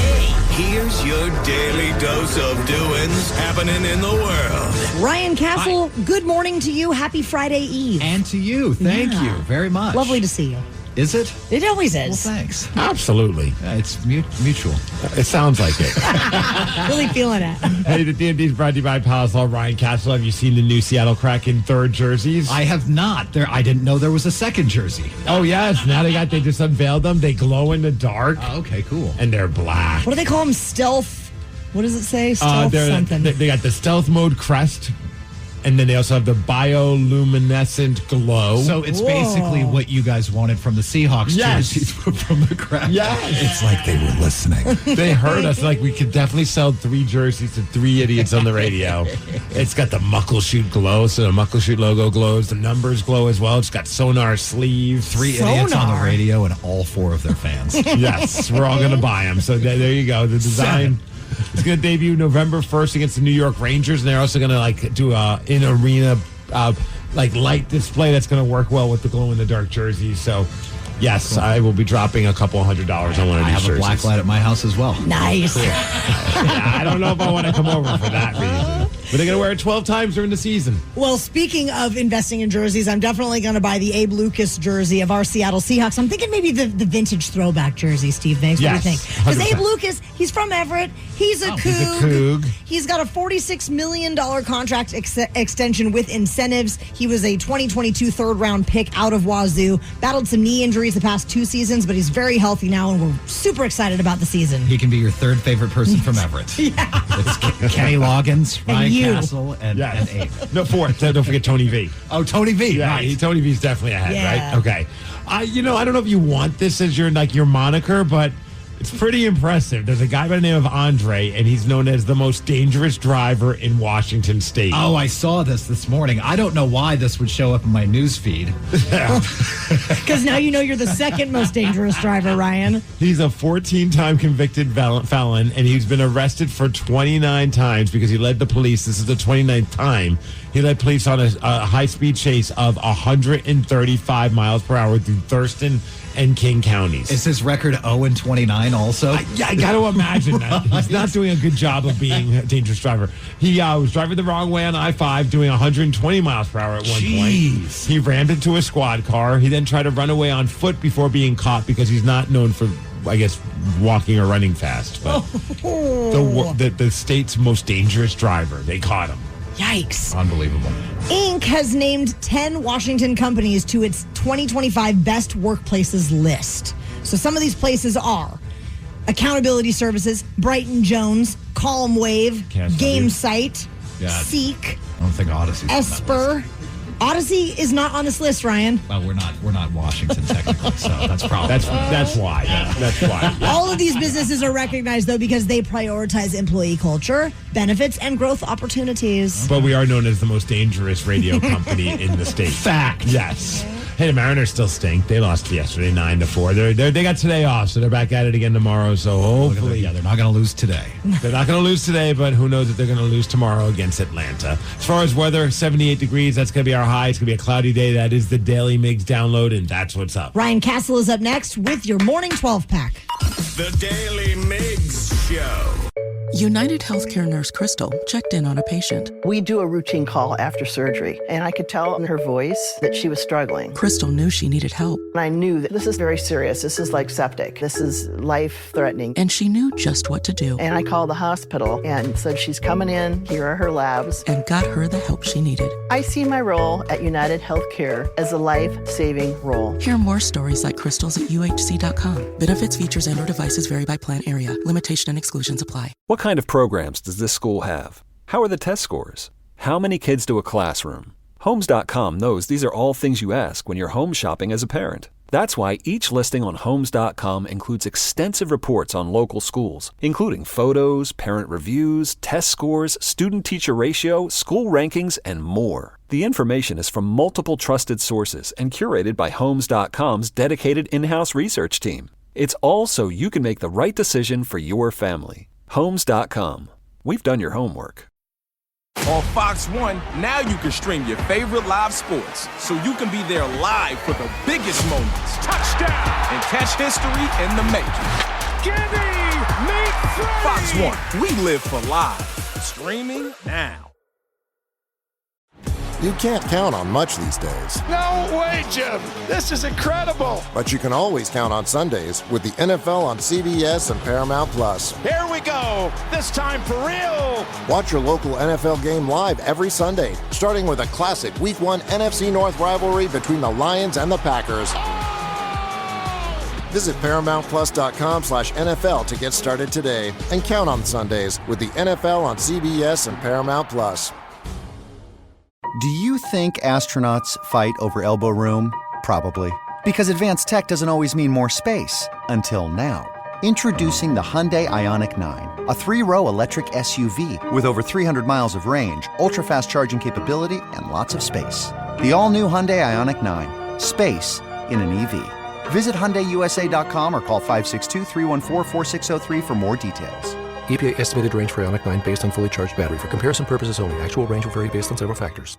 Here's your daily dose of doings happening in the world. Ryan Castle, good morning to you. Happy Friday Eve. And to you. Thank you very much. Lovely to see you. Is it? It always is. Well, thanks. Absolutely. Yeah, it's mutual. It sounds like it. Really feeling it. Hey, the DMD is brought to you by Palace Law. Ryan Castle, have you seen the new Seattle Kraken third jerseys? I have not. I didn't know there was a second jersey. Oh, yes. Now they just unveiled them. They glow in the dark. Okay, cool. And they're black. What do they call them? Stealth? What does it say? Stealth something. They got the stealth mode crest. And then they also have the bioluminescent glow. So it's basically what you guys wanted from the Seahawks jerseys from the Kraken. Yeah. It's like they were listening. They heard us. Like, we could definitely sell 3 jerseys to 3 idiots on the radio. It's got the Muckleshoot glow, so the Muckleshoot logo glows. The numbers glow as well. It's got sonar sleeves. 3 idiots on the radio and all 4 of their fans. Yes, we're all going to buy them. So there you go. The design... It's going to debut November 1st against the New York Rangers, and they're also going to do a in-arena light display that's going to work well with the glow-in-the-dark jerseys. So, yes, cool. I will be dropping a couple $100 on one of these jerseys. I have a black light at my house as well. Nice. Cool. I don't know if I want to come over for that reason. But they're going to wear it 12 times during the season. Well, speaking of investing in jerseys, I'm definitely going to buy the Abe Lucas jersey of our Seattle Seahawks. I'm thinking maybe the vintage throwback jersey, Steve Migs. Yes, what do you think? Because Abe Lucas, he's from Everett. He's a Coug. He's got a $46 million contract extension with incentives. He was a 2022 third-round pick out of Wazoo. Battled some knee injuries the past 2 seasons, but he's very healthy now, and we're super excited about the season. He can be your 3rd favorite person from Everett. Yeah. It's Kenny Loggins, Ryan Castle, and Abe. No, 4th. Don't forget Tony V. Oh, Tony V. Yeah, Nice. Tony V's definitely ahead, Yeah. right? Okay. I don't know if you want this as your moniker, but it's pretty impressive. There's a guy by the name of Andre, and he's known as the most dangerous driver in Washington State. Oh, I saw this morning. I don't know why this would show up in my news feed. Because now you know you're the 2nd most dangerous driver, Ryan. He's a 14-time convicted felon, and he's been arrested for 29 times because he led the police. This is the 29th time. He led police on a high-speed chase of 135 miles per hour through Thurston and King counties. Is his record 0-29 also? I got to imagine that. He's not doing a good job of being a dangerous driver. He was driving the wrong way on I-5, doing 120 miles per hour at one point. He rammed into a squad car. He then tried to run away on foot before being caught because he's not known for, I guess, walking or running fast. But the state's most dangerous driver, they caught him. Yikes. Unbelievable. Inc. has named 10 Washington companies to its 2025 Best Workplaces list. So some of these places are Accountability Services, Brighton Jones, Calm Wave, KISW. Game Site, Yeah. Seek, I don't think Odyssey's Esper. Odyssey is not on this list, Ryan. Well, we're not Washington technically, so that's probably that's why. Yeah. That's why. Yeah. All of these businesses are recognized, though, because they prioritize employee culture, benefits, and growth opportunities. But we are known as the most dangerous radio company in the state. Fact. Yes. Hey, the Mariners still stink. They lost yesterday 9-4. They got today off, so they're back at it again tomorrow. So hopefully, they're not going to lose today. They're not going to lose today, but who knows if they're going to lose tomorrow against Atlanta. As far as weather, 78 degrees. That's going to be our high. It's going to be a cloudy day. That is the Daily Migs download, and that's what's up. Ryan Castle is up next with your morning 12-pack. The Daily Migs Show. United Healthcare nurse Crystal checked in on a patient. We do a routine call after surgery, and I could tell in her voice that she was struggling. Crystal knew she needed help. And I knew that this is very serious. This is like septic. This is life-threatening. And she knew just what to do. And I called the hospital and said, she's coming in. Here are her labs. And got her the help she needed. I see my role at United Healthcare as a life-saving role. Hear more stories like Crystal's at UHC.com. Benefits, features, and/or devices vary by plan area. Limitation and exclusions apply. What kind of programs does this school have? How are the test scores? How many kids do a classroom? Homes.com knows these are all things you ask when you're home shopping as a parent. That's why each listing on Homes.com includes extensive reports on local schools, including photos, parent reviews, test scores, student-teacher ratio, school rankings, and more. The information is from multiple trusted sources and curated by Homes.com's dedicated in-house research team. It's all so you can make the right decision for your family. Homes.com. We've done your homework. On Fox 1, now you can stream your favorite live sports, so you can be there live for the biggest moments. Touchdown! And catch history in the making. Fox 1, we live for live. Streaming now. You can't count on much these days. No way, Jim. This is incredible. But you can always count on Sundays with the NFL on CBS and Paramount Plus. Here we go. This time for real. Watch your local NFL game live every Sunday, starting with a classic Week 1 NFC North rivalry between the Lions and the Packers. Visit ParamountPlus.com/NFL to get started today and count on Sundays with the NFL on CBS and Paramount Plus. Do you think astronauts fight over elbow room? Probably. Because advanced tech doesn't always mean more space. Until now. Introducing the Hyundai Ioniq 9, a 3-row electric SUV with over 300 miles of range, ultra-fast charging capability, and lots of space. The all-new Hyundai Ioniq 9. Space in an EV. Visit HyundaiUSA.com or call 562-314-4603 for more details. EPA estimated range for Ioniq 9 based on fully charged battery. For comparison purposes only. Actual range will vary based on several factors.